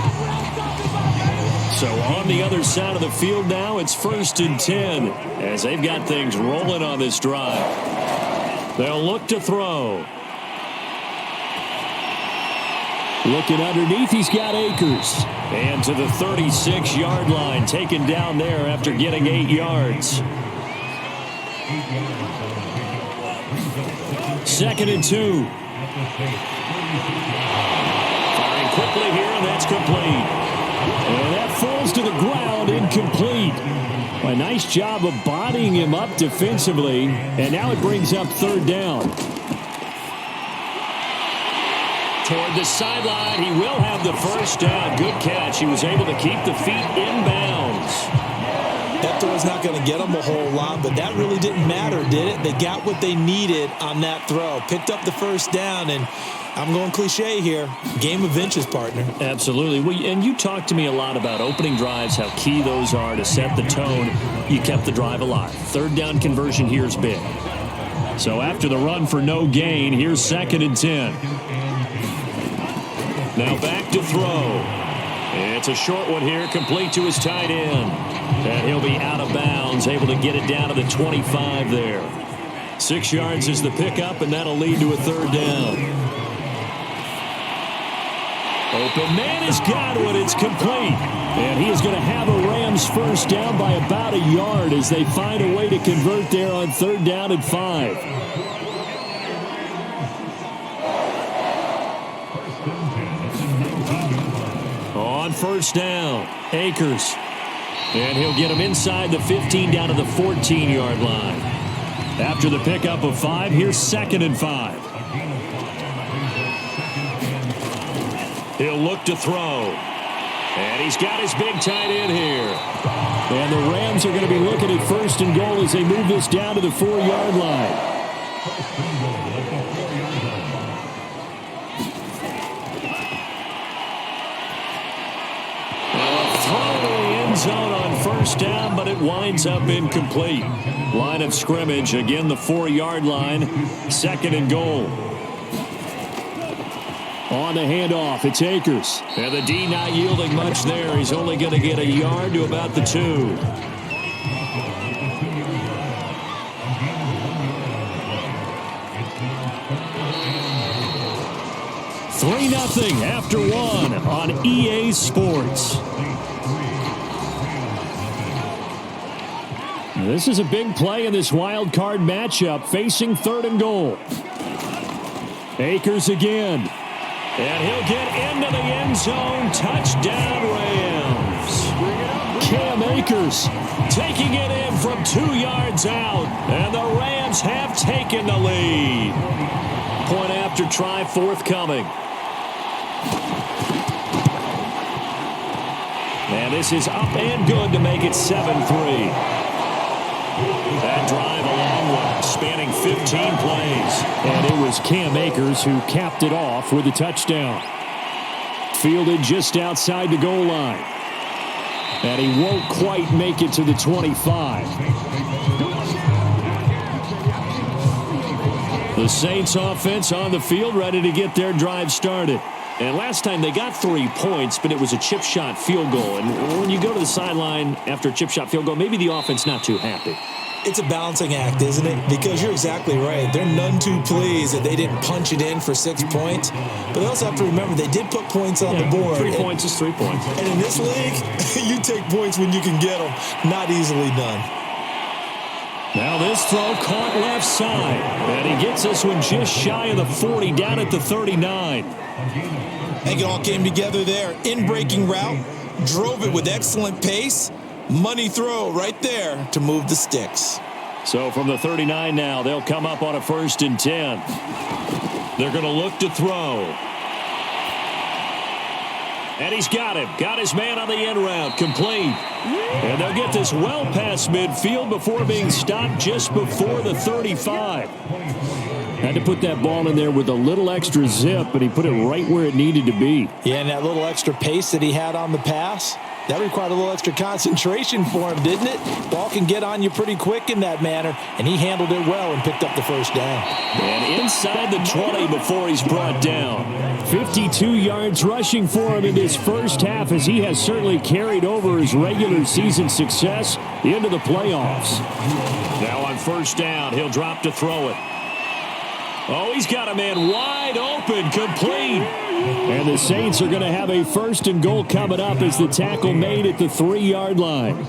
So on the other side of the field now, it's 1st and 10 as they've got things rolling on this drive. They'll look to throw. Looking underneath, he's got Akers. And to the 36-yard line, taken down there after getting 8 yards. 2nd and 2. Firing quickly here, and that's complete. And that falls to the ground, incomplete. A nice job of bodying him up defensively, and now it brings up 3rd down. Toward the sideline, he will have the first down. Good catch. He was able to keep the feet inbounds. That throw's not going to get them a whole lot, but that really didn't matter, did it? They got what they needed on that throw. Picked up the first down, and I'm going cliche here. Game of inches, partner. Absolutely. Well, and you talked to me a lot about opening drives, how key those are to set the tone. You kept the drive alive. 3rd down conversion here is big. So after the run for no gain, here's 2nd and 10. Now back to throw. It's a short one here, complete to his tight end. And he'll be out of bounds, able to get it down to the 25 there. 6 yards is the pickup, and that'll lead to a 3rd down. Open man has got it. It's complete. And he is going to have a Rams first down by about a yard as they find a way to convert there on 3rd down and 5. On first down, Akers. And he'll get him inside the 15 down to the 14-yard line. After the pickup of 5, here's 2nd and 5. He'll look to throw. And he's got his big tight end here. And the Rams are going to be looking at 1st and goal as they move this down to the 4-yard line. zone on first down, but it winds up incomplete. Line of scrimmage, again the 4-yard line, 2nd and goal. On the handoff, it's Akers. And the D not yielding much there. He's only going to get a yard to about the 2. 3-0 after 1 on EA Sports. This is a big play in this wild card matchup, facing 3rd and goal. Akers again. And he'll get into the end zone. Touchdown, Rams. Cam Akers taking it in from 2 yards out. And the Rams have taken the lead. Point after try forthcoming. And this is up and good to make it 7-3. That drive a long one, spanning 15 plays. And it was Cam Akers who capped it off with a touchdown. Fielded just outside the goal line. And he won't quite make it to the 25. The Saints offense on the field, ready to get their drive started. And last time they got 3 points, but it was a chip shot field goal. And when you go to the sideline after a chip shot field goal, maybe the offense not too happy. It's a balancing act, isn't it? Because you're exactly right. They're none too pleased that they didn't punch it in for 6 points. But they also have to remember they did put points on the board. 3 points is 3 points. And in this league, you take points when you can get them. Not easily done. Now this throw caught left side. And he gets this one just shy of the 40, down at the 39. I think it all came together there. In-breaking route. Drove it with excellent pace. Money throw right there to move the sticks. So from the 39 now, they'll come up on a 1st and 10. They're going to look to throw. And he's got him. Got his man on the end route. Complete. And they'll get this well past midfield before being stopped just before the 35. Had to put that ball in there with a little extra zip, but he put it right where it needed to be. Yeah, and that little extra pace that he had on the pass, that required a little extra concentration for him, didn't it? Ball can get on you pretty quick in that manner, and he handled it well and picked up the 1st down. And inside the 20 before he's brought down. 52 yards rushing for him in his first half, as he has certainly carried over his regular season success into the playoffs. Now on 1st down, he'll drop to throw it. Oh, he's got a man wide open, complete. And the Saints are going to have a 1st and goal coming up as the tackle made at the 3-yard line.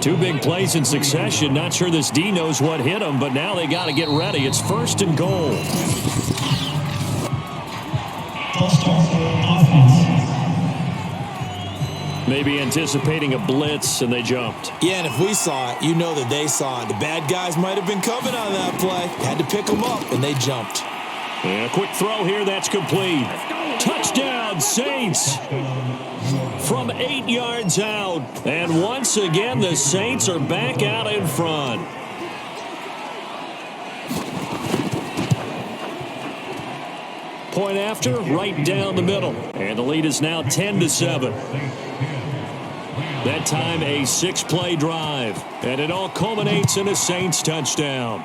2 big plays in succession. Not sure this D knows what hit him, but now they got to get ready. It's 1st and goal. Maybe anticipating a blitz, and they jumped. Yeah, and if we saw it, you know that they saw it. The bad guys might have been coming on that play. Had to pick them up, and they jumped. And a quick throw here, that's complete. Touchdown, Saints! From 8 yards out. And once again, the Saints are back out in front. Point after, right down the middle. And the lead is now 10-7. That time a 6-play drive. And it all culminates in a Saints touchdown.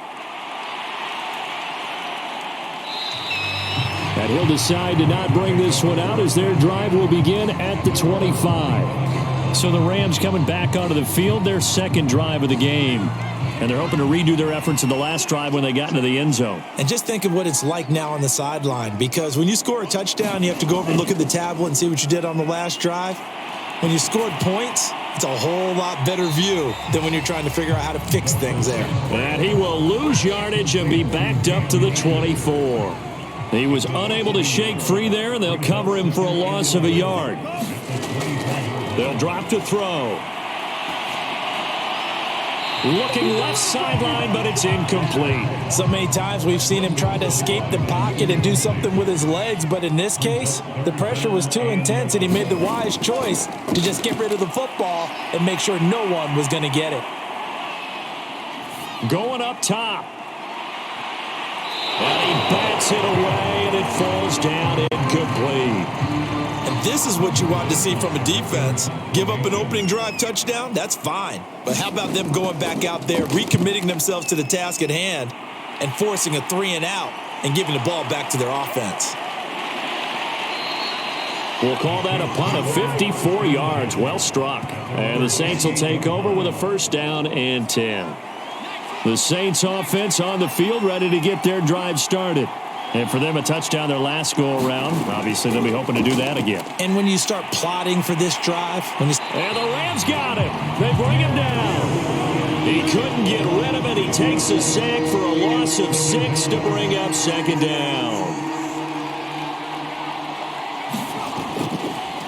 And he'll decide to not bring this one out as their drive will begin at the 25. So the Rams coming back onto the field, their 2nd drive of the game. And they're hoping to redo their efforts in the last drive when they got into the end zone. And just think of what it's like now on the sideline, because when you score a touchdown, you have to go over and look at the tablet and see what you did on the last drive. When you scored points, it's a whole lot better view than when you're trying to figure out how to fix things there. And he will lose yardage and be backed up to the 24. He was unable to shake free there, and they'll cover him for a loss of a yard. They'll drop to throw. Looking left sideline, but it's incomplete. So many times we've seen him try to escape the pocket and do something with his legs, but in this case, the pressure was too intense, and he made the wise choice to just get rid of the football and make sure no one was going to get it. Going up top. And he bats it away, and it falls down incomplete. And this is what you want to see from a defense. Give up an opening drive touchdown, that's fine. But how about them going back out there, recommitting themselves to the task at hand, and forcing a 3-and-out and giving the ball back to their offense? We'll call that a punt of 54 yards. Well struck. And the Saints will take over with a first down and 10. The Saints offense on the field, ready to get their drive started. And for them, a touchdown their last go-around. Obviously, they'll be hoping to do that again. And when you start plotting for this drive... And the Rams got him. They bring him down. He couldn't get rid of it. He takes a sack for a loss of 6 to bring up second down.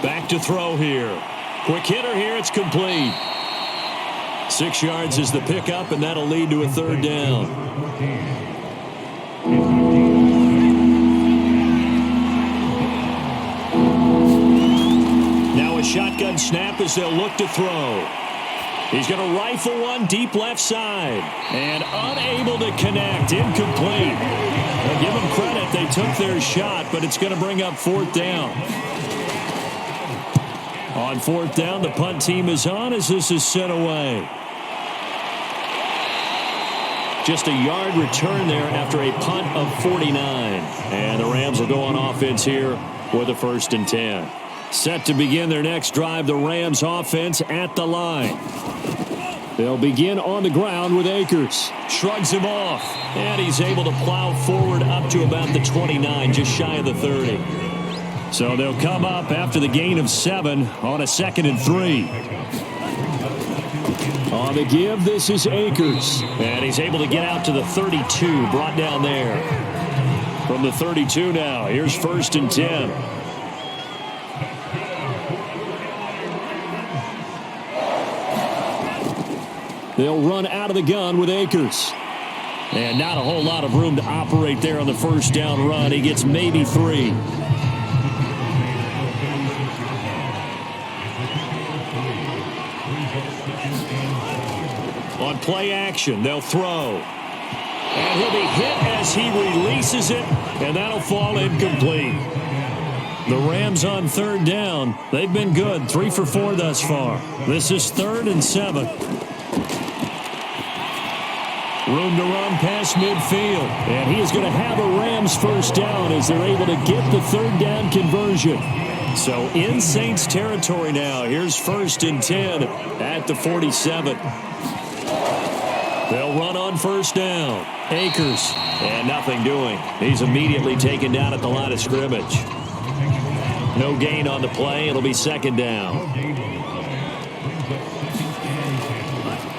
Back to throw here. Quick hitter here. It's complete. 6 yards is the pickup, and that'll lead to a third down. Now a shotgun snap as they'll look to throw. He's going to rifle one deep left side. And unable to connect. Incomplete. Well, give them credit. They took their shot, but it's going to bring up fourth down. On fourth down, the punt team is on as this is sent away. Just a yard return there after a punt of 49. And the Rams will go on offense here with a first and 10. Set to begin their next drive, the Rams offense at the line. They'll begin on the ground with Akers. Shrugs him off. And he's able to plow forward up to about the 29, just shy of the 30. So they'll come up after the gain of 7 on a 2nd and 3. On the give, this is Akers. And he's able to get out to the 32, brought down there. From the 32 now, here's first and 10. They'll run out of the gun with Akers. And not a whole lot of room to operate there on the first down run. He gets maybe 3. On play action, they'll throw. And he'll be hit as he releases it, and that'll fall incomplete. The Rams on third down. They've been good, 3 for 4 thus far. This is 3rd and 7. Room to run past midfield. And he is going to have a Rams first down as they're able to get the third down conversion. So in Saints territory now. Here's first and 10 at the 47. They'll run on first down. Akers. And nothing doing. He's immediately taken down at the line of scrimmage. No gain on the play. It'll be second down.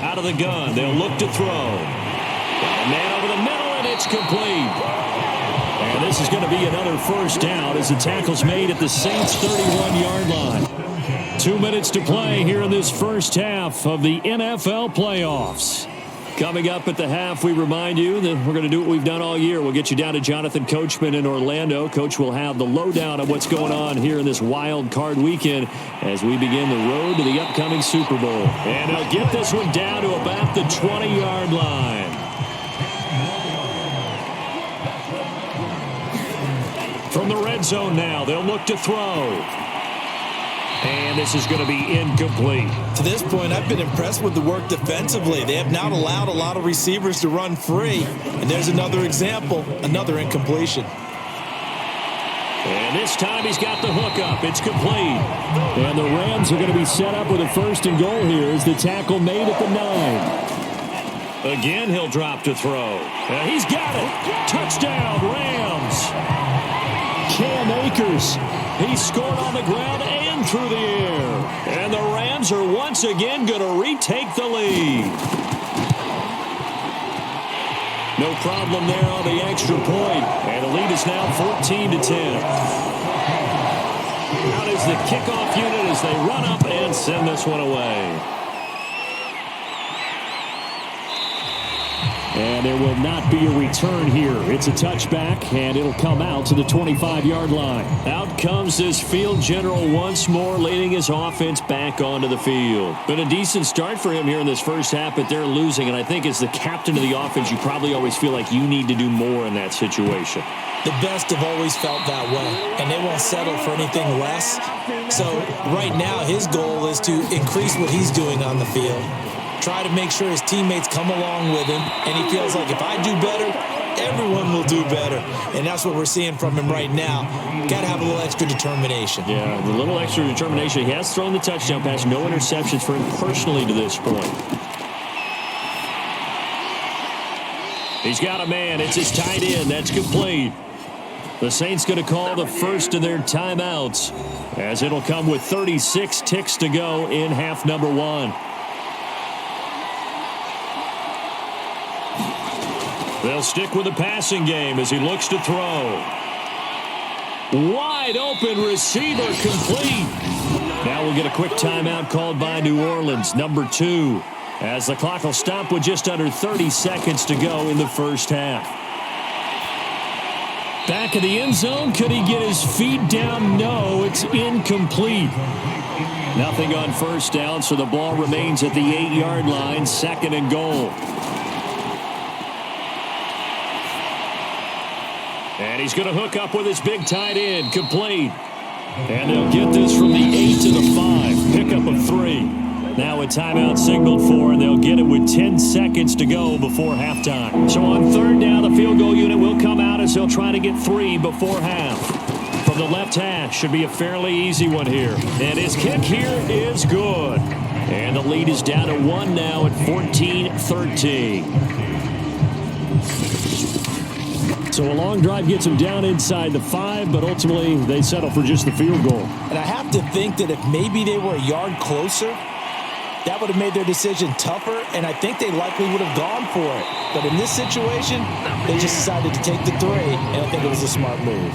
Out of the gun. They'll look to throw. A man over the middle, and it's complete. And this is going to be another first down as the tackle's made at the Saints' 31-yard line. 2 minutes to play here in this first half of the NFL playoffs. Coming up at the half, we remind you that we're going to do what we've done all year. We'll get you down to Jonathan Coachman in Orlando. Coach will have the lowdown of what's going on here in this wild card weekend as we begin the road to the upcoming Super Bowl. And they'll get this one down to about the 20-yard line. From the red zone now, they'll look to throw. And this is going to be incomplete. To this point, I've been impressed with the work defensively. They have not allowed a lot of receivers to run free. And there's another example, another incompletion. And this time he's got the hook up. It's complete. And the Rams are going to be set up with a first and goal here as the tackle made at the 9. Again, he'll drop to throw. And he's got it. Touchdown, Rams. Cam Akers. He scored on the ground and through the air. And the Rams are once again going to retake the lead. No problem there on the extra point. And the lead is now 14-10. Out is the kickoff unit as they run up and send this one away. And there will not be a return here. It's a touchback, and it'll come out to the 25-yard line. Out comes this field general once more, leading his offense back onto the field. Been a decent start for him here in this first half, but they're losing. And I think as the captain of the offense, you probably always feel like you need to do more in that situation. The best have always felt that way, and they won't settle for anything less. So right now, his goal is to increase what he's doing on the field. Try to make sure his teammates come along with him, and he feels like if I do better, everyone will do better. And that's what we're seeing from him right now. Got to have a little extra determination. Yeah, a little extra determination. He has thrown the touchdown pass. No interceptions for him personally to this point. He's got a man. It's his tight end. That's complete. The Saints going to call the first of their timeouts as it'll come with 36 ticks to go in half number one. They'll stick with the passing game as he looks to throw. Wide open receiver complete. Now we'll get a quick timeout called by New Orleans, number 2, as the clock will stop with just under 30 seconds to go in the first half. Back of the end zone. Could he get his feet down? No, it's incomplete. Nothing on first down, so the ball remains at the 8-yard line, 2nd and goal. And he's going to hook up with his big tight end, complete. And they'll get this from the 8 to the 5, pickup of 3. Now a timeout signaled for, and they'll get it with 10 seconds to go before halftime. So on third down, the field goal unit will come out as they'll try to get 3 before half. From the left hash, should be a fairly easy one here. And his kick here is good. And the lead is down to 1 now at 14-13. So a long drive gets them down inside the 5, but ultimately they settle for just the field goal. And I have to think that if maybe they were a yard closer, that would have made their decision tougher, and I think they likely would have gone for it. But in this situation, they just decided to take the 3, and I think it was a smart move.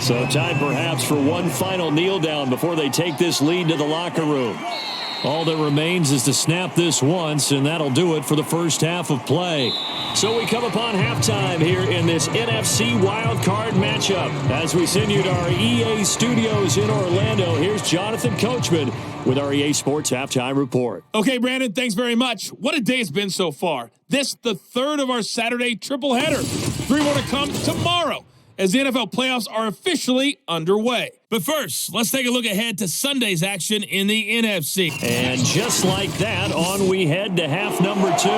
So time perhaps for one final kneel down before they take this lead to the locker room. All that remains is to snap this once, and that'll do it for the first half of play. So we come upon halftime here in this NFC wildcard matchup. As we send you to our EA studios in Orlando, here's Jonathan Coachman with our EA Sports Halftime Report. Okay, Brandon, thanks very much. What a day it's been so far. This, the third of our Saturday triple header. 3 more to come tomorrow as the NFL playoffs are officially underway. But first, let's take a look ahead to Sunday's action in the NFC. And just like that, on we head to half number 2.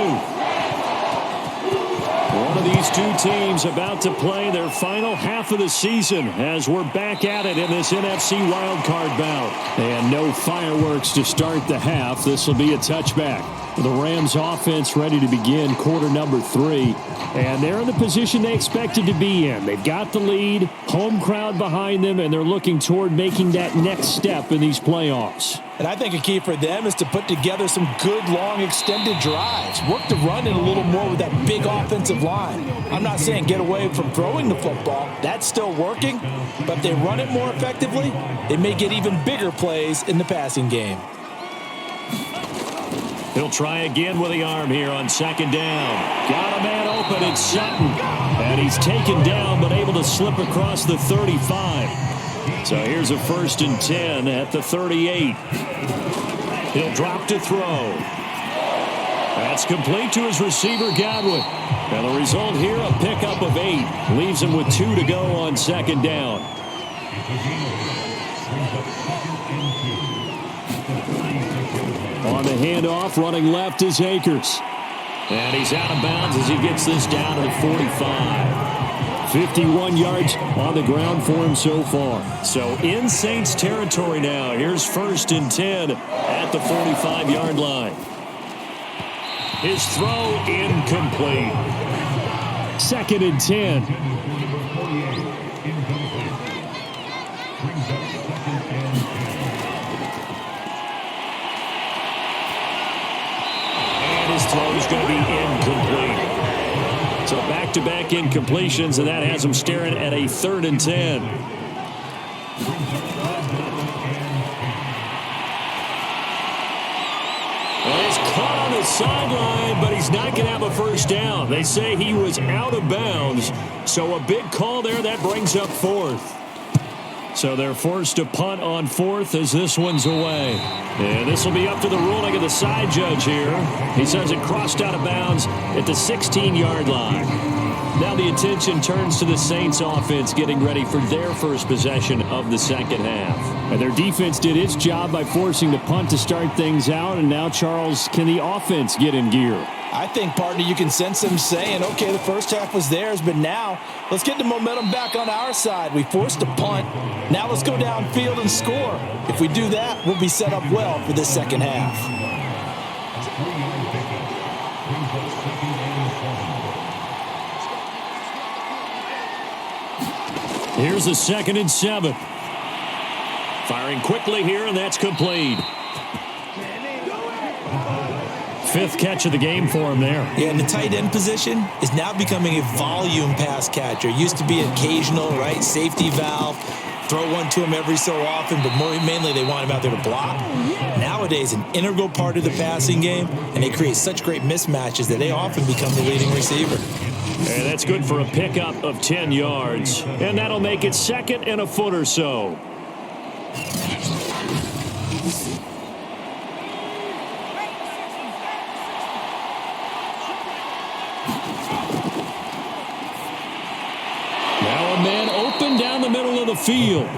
One of these two teams about to play their final half of the season as we're back at it in this NFC wildcard bout. And no fireworks to start the half. This will be a touchback. The Rams offense ready to begin quarter number 3. And they're in the position they expected to be in. They've got the lead, home crowd behind them, and they're looking toward making that next step in these playoffs. And I think a key for them is to put together some good, long, extended drives. Work the run in a little more with that big offensive line. I'm not saying get away from throwing the football. That's still working. But if they run it more effectively, they may get even bigger plays in the passing game. He'll try again with the arm here on 2nd down. Got a man open, it's Sutton. And he's taken down, but able to slip across the 35. So here's a 1st and 10 at the 38. He'll drop to throw. That's complete to his receiver, Godwin. And the result here, a pickup of 8. Leaves him with 2 to go on 2nd down. On the handoff, running left is Akers. And he's out of bounds as he gets this down to the 45. 51 yards on the ground for him so far. So in Saints territory now. Here's 1st and 10 at the 45-yard line. His throw incomplete. 2nd and 10. His throw is going to be incomplete. So back-to-back incompletions, and that has him staring at a 3rd and 10. And it's caught on the sideline, but he's not going to have a first down. They say he was out of bounds, so a big call there. That brings up fourth. So they're forced to punt on fourth as this one's away. And this will be up to the ruling of the side judge here. He says it crossed out of bounds at the 16-yard line. Now the attention turns to the Saints offense getting ready for their first possession of the second half. And their defense did its job by forcing the punt to start things out. And now, Charles, can the offense get in gear? I think, partner, you can sense them saying, okay, the first half was theirs, but now let's get the momentum back on our side. We forced a punt. Now let's go downfield and score. If we do that, we'll be set up well for this second half. Here's a 2nd and 7. Firing quickly here, and that's complete. 5th catch of the game for him there. Yeah, and the tight end position is now becoming a volume pass catcher. Used to be occasional, right? Safety valve. Throw one to him every so often, but mainly they want him out there to block. Nowadays, an integral part of the passing game, and they create such great mismatches that they often become the leading receiver. And that's good for a pickup of 10 yards. And that'll make it 2nd and a foot or so. Now a man open down the middle of the field.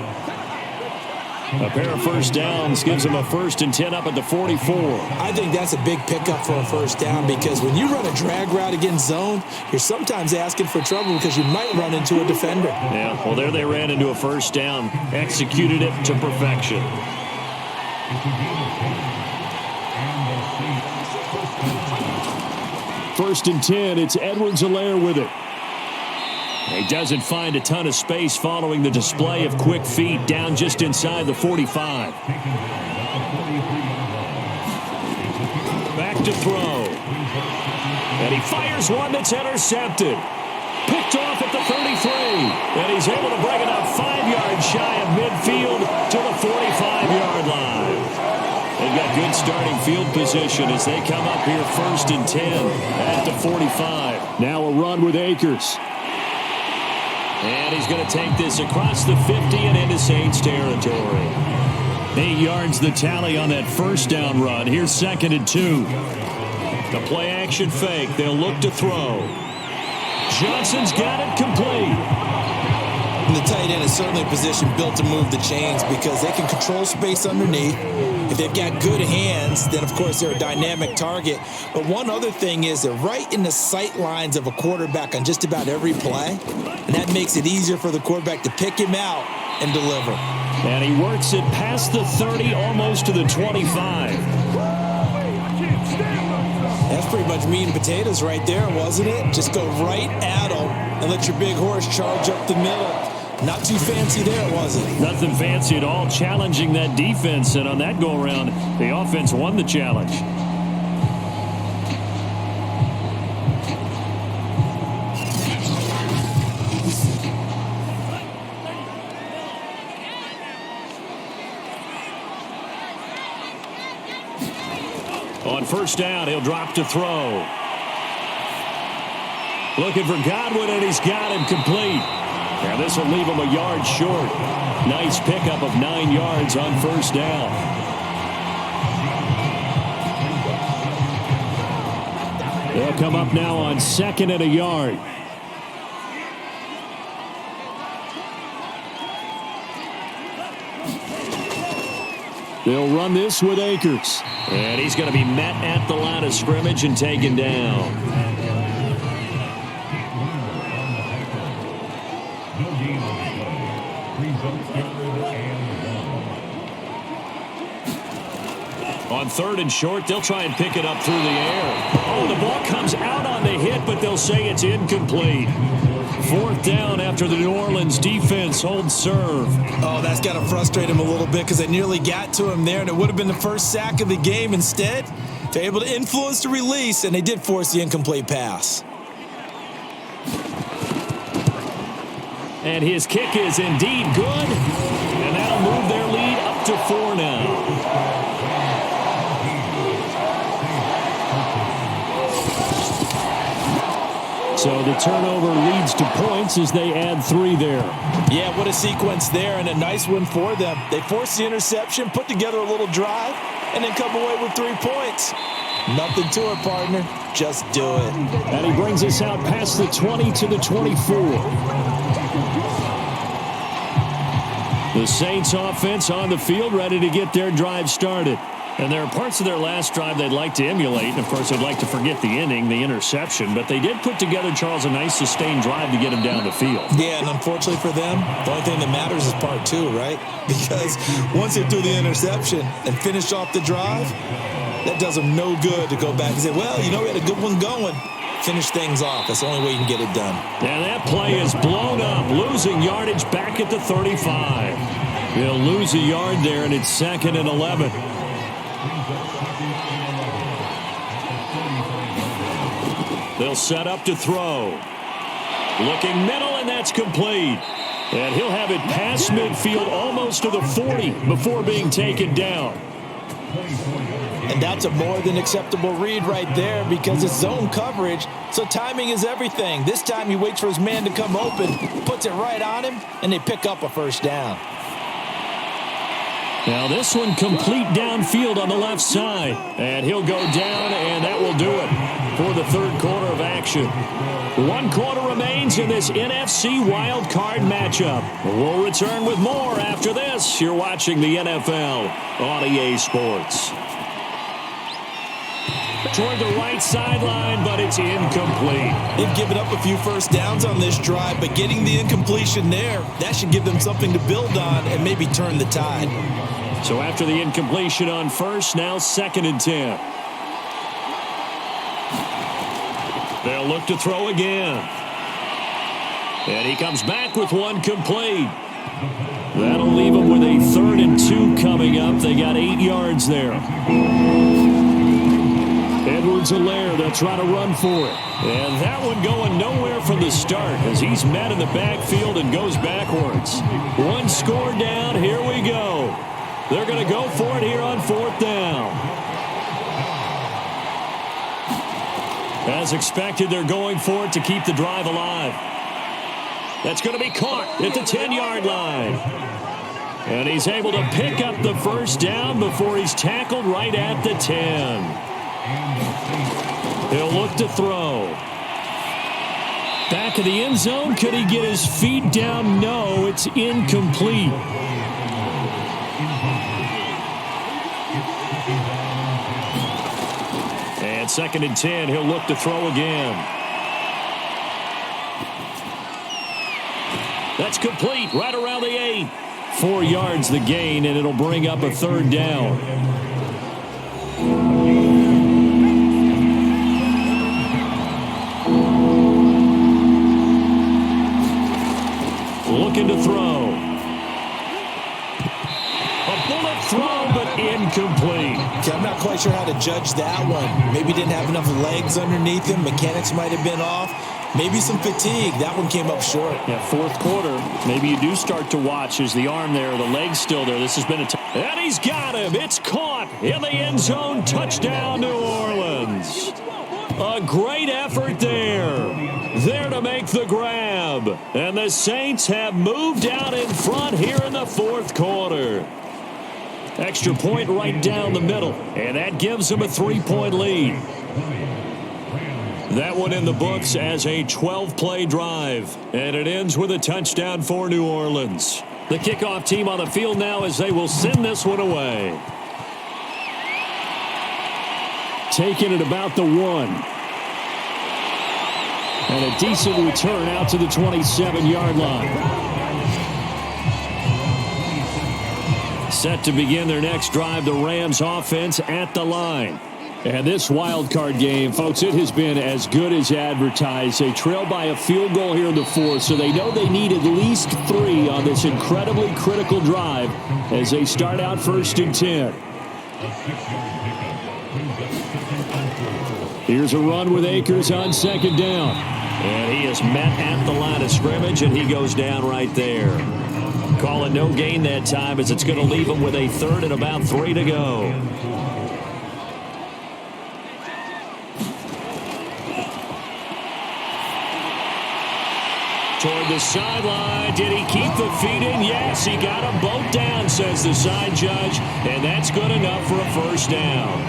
A pair of first downs gives him a 1st and 10 up at the 44. I think that's a big pickup for a first down because when you run a drag route against zone, you're sometimes asking for trouble because you might run into a defender. Yeah, well, there they ran into a first down. Executed it to perfection. First and 10, it's Edwards-Helaire with it. He doesn't find a ton of space following the display of quick feet down just inside the 45. Back to throw. And he fires one that's intercepted. Picked off at the 33. And he's able to bring it up 5 yards shy of midfield to the 45-yard line. They've got good starting field position as they come up here 1st and 10 at the 45. Now a run with Akers. And he's going to take this across the 50 and into Saints territory. 8 yards the tally on that first down run. Here's 2nd and 2. The play action fake. They'll look to throw. Johnson's got it complete. And the tight end is certainly a position built to move the chains because they can control space underneath. If they've got good hands, then, of course, they're a dynamic target. But one other thing is they're right in the sight lines of a quarterback on just about every play. And that makes it easier for the quarterback to pick him out and deliver. And he works it past the 30, almost to the 25. That's pretty much meat and potatoes right there, wasn't it? Just go right at him and let your big horse charge up the middle. Not too fancy there, was it? Nothing fancy at all, challenging that defense. And on that go-around, the offense won the challenge. On first down, he'll drop to throw. Looking for Godwin, and he's got him complete. Now this will leave him a yard short. Nice pickup of 9 yards on first down. They'll come up now on 2nd and a yard. They'll run this with Akers. And he's going to be met at the line of scrimmage and taken down. On 3rd and short, they'll try and pick it up through the air. Oh, the ball comes out on the hit, but they'll say it's incomplete. 4th down after the New Orleans defense holds serve. Oh, that's got to frustrate him a little bit because they nearly got to him there, and it would have been the first sack of the game. Instead, they're able to influence the release, and they did force the incomplete pass. And his kick is indeed good, and that'll move their lead up to 4 now. So the turnover leads to points as they add 3 there. Yeah, what a sequence there, and a nice one for them. They force the interception, put together a little drive, and then come away with 3 points. Nothing to it, partner. Just do it. And he brings us out past the 20 to the 24. The Saints offense on the field, ready to get their drive started. And there are parts of their last drive they'd like to emulate. And, of course, they'd like to forget the inning, the interception. But they did put together, Charles, a nice sustained drive to get him down the field. Yeah, and unfortunately for them, the only thing that matters is part 2, right? Because once they threw the interception and finished off the drive, that does them no good to go back and say, well, you know, we had a good one going. Finish things off. That's the only way you can get it done. And that play is blown up, losing yardage back at the 35. They'll lose a yard there, and it's 2nd and 11. They'll set up to throw. Looking middle, and that's complete. And he'll have it past midfield almost to the 40 before being taken down. And that's a more than acceptable read right there because it's zone coverage, so timing is everything. This time he waits for his man to come open, puts it right on him, and they pick up a first down. Now this one complete downfield on the left side. And he'll go down, and that will do it for the 3rd quarter of action. 1 quarter remains in this NFC wild card matchup. We'll return with more after this. You're watching the NFL on EA Sports. Toward the right sideline, but it's incomplete. They've given up a few first downs on this drive, but getting the incompletion there, that should give them something to build on and maybe turn the tide. So after the incompletion on first, now 2nd and 10. They'll look to throw again. And he comes back with 1 complete. That'll leave them with a 3rd and 2 coming up. They got 8 yards there. Edwards-Helaire, they'll try to run for it. And that one going nowhere from the start as he's met in the backfield and goes backwards. 1 score down, here we go. They're going to go for it here on 4th down. As expected, they're going for it to keep the drive alive. That's going to be caught at the 10-yard line. And he's able to pick up the first down before he's tackled right at the 10. He'll look to throw. Back of the end zone. Could he get his feet down? No, it's incomplete. And 2nd and 10. He'll look to throw again. That's complete right around the 8. 4 yards the gain, and it'll bring up a 3rd down. Looking to throw. A bullet throw, but incomplete. Okay, I'm not quite sure how to judge that one. Maybe didn't have enough legs underneath him. Mechanics might have been off. Maybe some fatigue. That one came up short. Yeah, 4th quarter. Maybe you do start to watch as the arm there, the leg's still there. This has been a and he's got him. It's caught in the end zone. Touchdown, New Orleans. A great effort there. There to make the grab. And the Saints have moved out in front here in the 4th quarter. Extra point right down the middle. And that gives them a 3-point lead. That one in the books as a 12-play drive. And it ends with a touchdown for New Orleans. The kickoff team on the field now as they will send this one away. Taking it about the 1. And a decent return out to the 27-yard line. Set to begin their next drive, the Rams offense at the line. And this wild card game, folks, it has been as good as advertised. They trail by a field goal here in the 4th, so they know they need at least 3 on this incredibly critical drive as they start out 1st and 10. Here's a run with Akers on 2nd down. And he is met at the line of scrimmage, and he goes down right there. Call it no gain that time as it's going to leave him with a 3rd and about 3 to go. Toward the sideline. Did he keep the feet in? Yes, he got them both down, says the side judge. And that's good enough for a first down.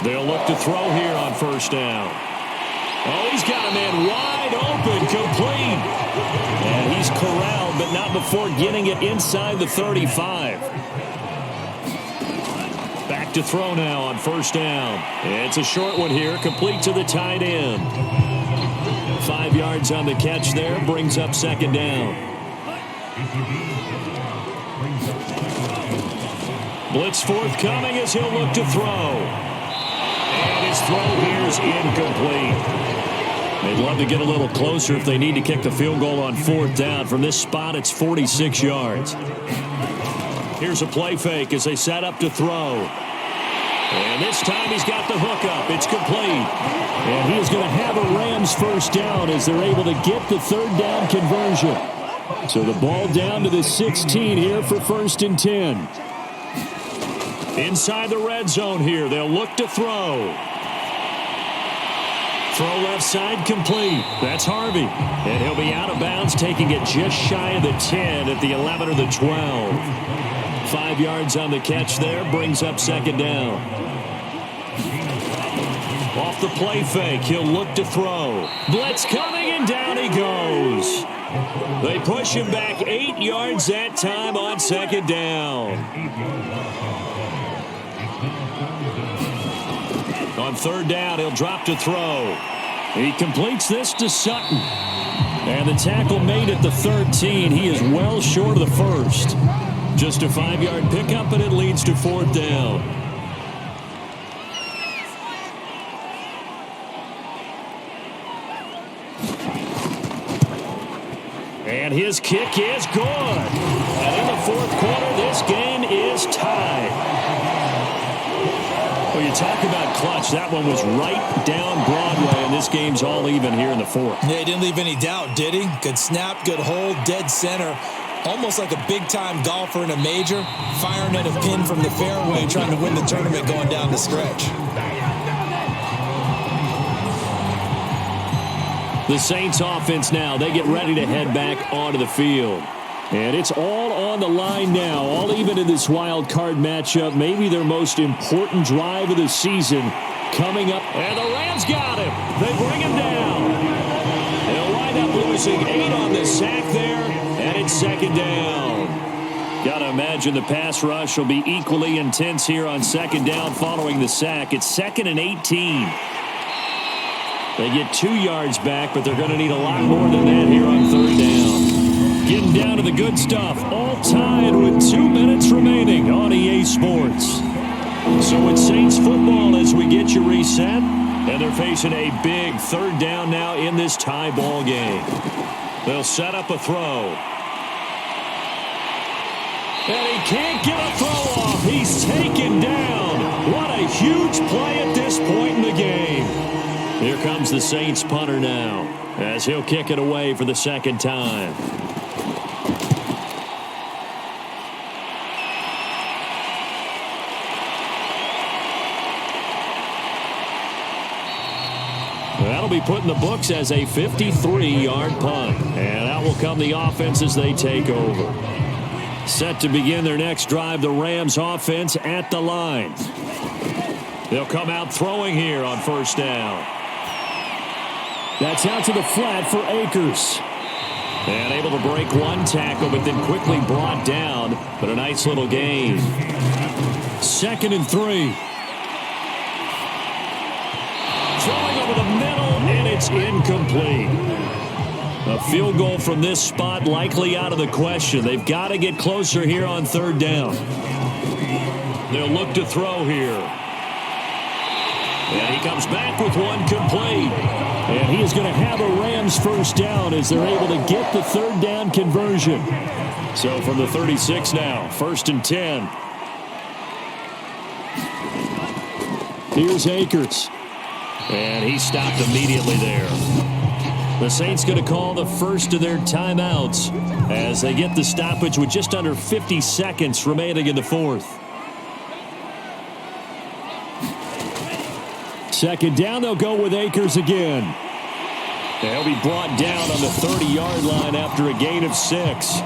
They'll look to throw here on first down. Oh, he's got a man wide open, complete. And he's corralled, but not before getting it inside the 35. Back to throw now on first down. It's a short one here, complete to the tight end. 5 yards on the catch there, brings up second down. Blitz forthcoming as he'll look to throw. And his throw here is incomplete. They'd love to get a little closer if they need to kick the field goal on fourth down. From this spot, it's 46 yards. Here's a play fake as they set up to throw. And this time he's got the hook up. It's complete. And he is going to have a Rams first down as they're able to get the third down conversion. So the ball down to the 16 here for first and 10. Inside the red zone here. They'll look to throw. Throw left side complete. That's Harvey. And he'll be out of bounds, taking it just shy of the 10 at the 11 or the 12. 5 yards on the catch there, brings up second down. Off the play fake, he'll look to throw. Blitz coming, and down he goes. They push him back 8 yards that time on second down. On third down, he'll drop to throw. He completes this to Sutton. And the tackle made at the 13. He is well short of the first. Just a 5-yard pickup, and it leads to fourth down. And his kick is good. And in the fourth quarter, this game is tied. Well, you talk about clutch. That one was right down Broadway, and this game's all even here in the fourth. Yeah, he didn't leave any doubt, did he? Good snap, good hold, dead center. Almost like a big-time golfer in a major, firing at a pin from the fairway, trying to win the tournament going down the stretch. The Saints offense now, they get ready to head back onto the field. And it's all on the line now, all even in this wild card matchup. Maybe their most important drive of the season coming up. And the Rams got him. They bring him down. They'll wind up losing 8 on the sack there, and it's second down. Got to imagine the pass rush will be equally intense here on second down following the sack. It's 2nd and 18. They get 2 yards back, but they're going to need a lot more than that here on third down. Getting down to the good stuff, all tied with 2 minutes remaining on EA Sports. So it's Saints football as we get you reset, and they're facing a big third down now in this tie ball game. They'll set up a throw. And he can't get a throw off. He's taken down. What a huge play at this point in the game. Here comes the Saints punter now, as he'll kick it away for the second time. That'll be put in the books as a 53-yard punt. And out will come the offense as they take over. Set to begin their next drive, the Rams offense at the line. They'll come out throwing here on first down. That's out to the flat for Akers. And able to break one tackle, but then quickly brought down. But a nice little gain. 2nd and 3. Throwing over the middle, and it's incomplete. A field goal from this spot likely out of the question. They've got to get closer here on third down. They'll look to throw here. And he comes back with one complete. And he is going to have a Rams first down as they're able to get the third down conversion. So from the 36 now, 1st and 10. Here's Akers. And he stopped immediately there. The Saints going to call the first of their timeouts as they get the stoppage with just under 50 seconds remaining in the fourth. second down, they'll go with Akers again. They'll be brought down on the 30-yard line after a gain of 6.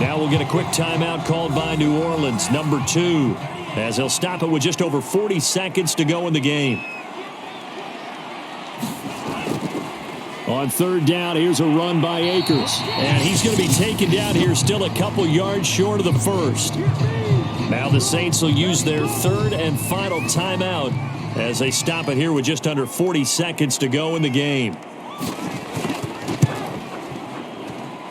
Now we'll get a quick timeout called by New Orleans, number 2, as they'll stop it with just over 40 seconds to go in the game. On third down, here's a run by Akers. And he's going to be taken down here still a couple yards short of the first. Now the Saints will use their third and final timeout as they stop it here with just under 40 seconds to go in the game.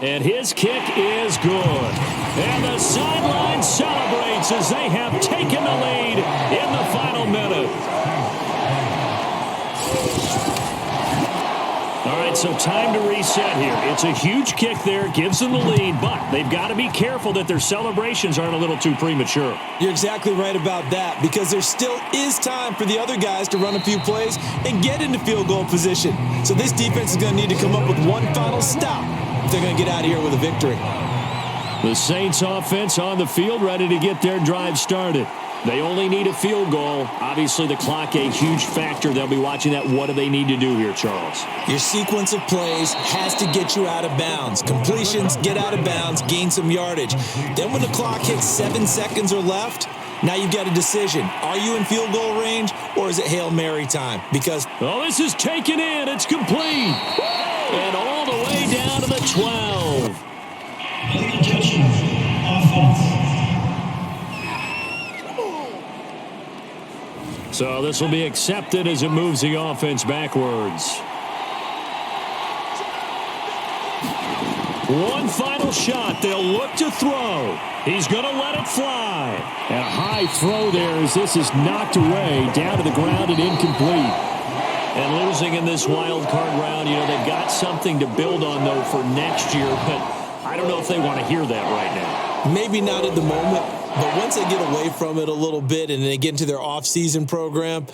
And his kick is good. And the sideline celebrates as they have taken the lead in the final minute. All right, so time to reset here. It's a huge kick there, gives them the lead, but they've got to be careful that their celebrations aren't a little too premature. You're exactly right about that, because there still is time for the other guys to run a few plays and get into field goal position. So this defense is going to need to come up with one final stop if they're going to get out of here with a victory. The Saints offense on the field, ready to get their drive started. They only need a field goal. Obviously, the clock a huge factor. They'll be watching that. What do they need to do here, Charles? Your sequence of plays has to get you out of bounds. Completions, get out of bounds, gain some yardage. Then when the clock hits 7 seconds or left, now you've got a decision. Are you in field goal range, or is it Hail Mary time? Because this is taken in. It's complete. And all the way down to the 12. So this will be accepted as it moves the offense backwards. One final shot. They'll look to throw. He's going to let it fly. And a high throw there as this is knocked away down to the ground and incomplete. And losing in this wild card round, they've got something to build on, though, for next year. But I don't know if they want to hear that right now. Maybe not at the moment. But once they get away from it a little bit and they get into their off-season program,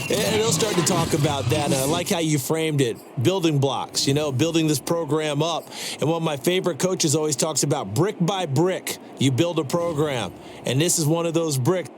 they'll start to talk about that. And I like how you framed it, building blocks, building this program up. And one of my favorite coaches always talks about brick by brick, you build a program. And this is one of those bricks.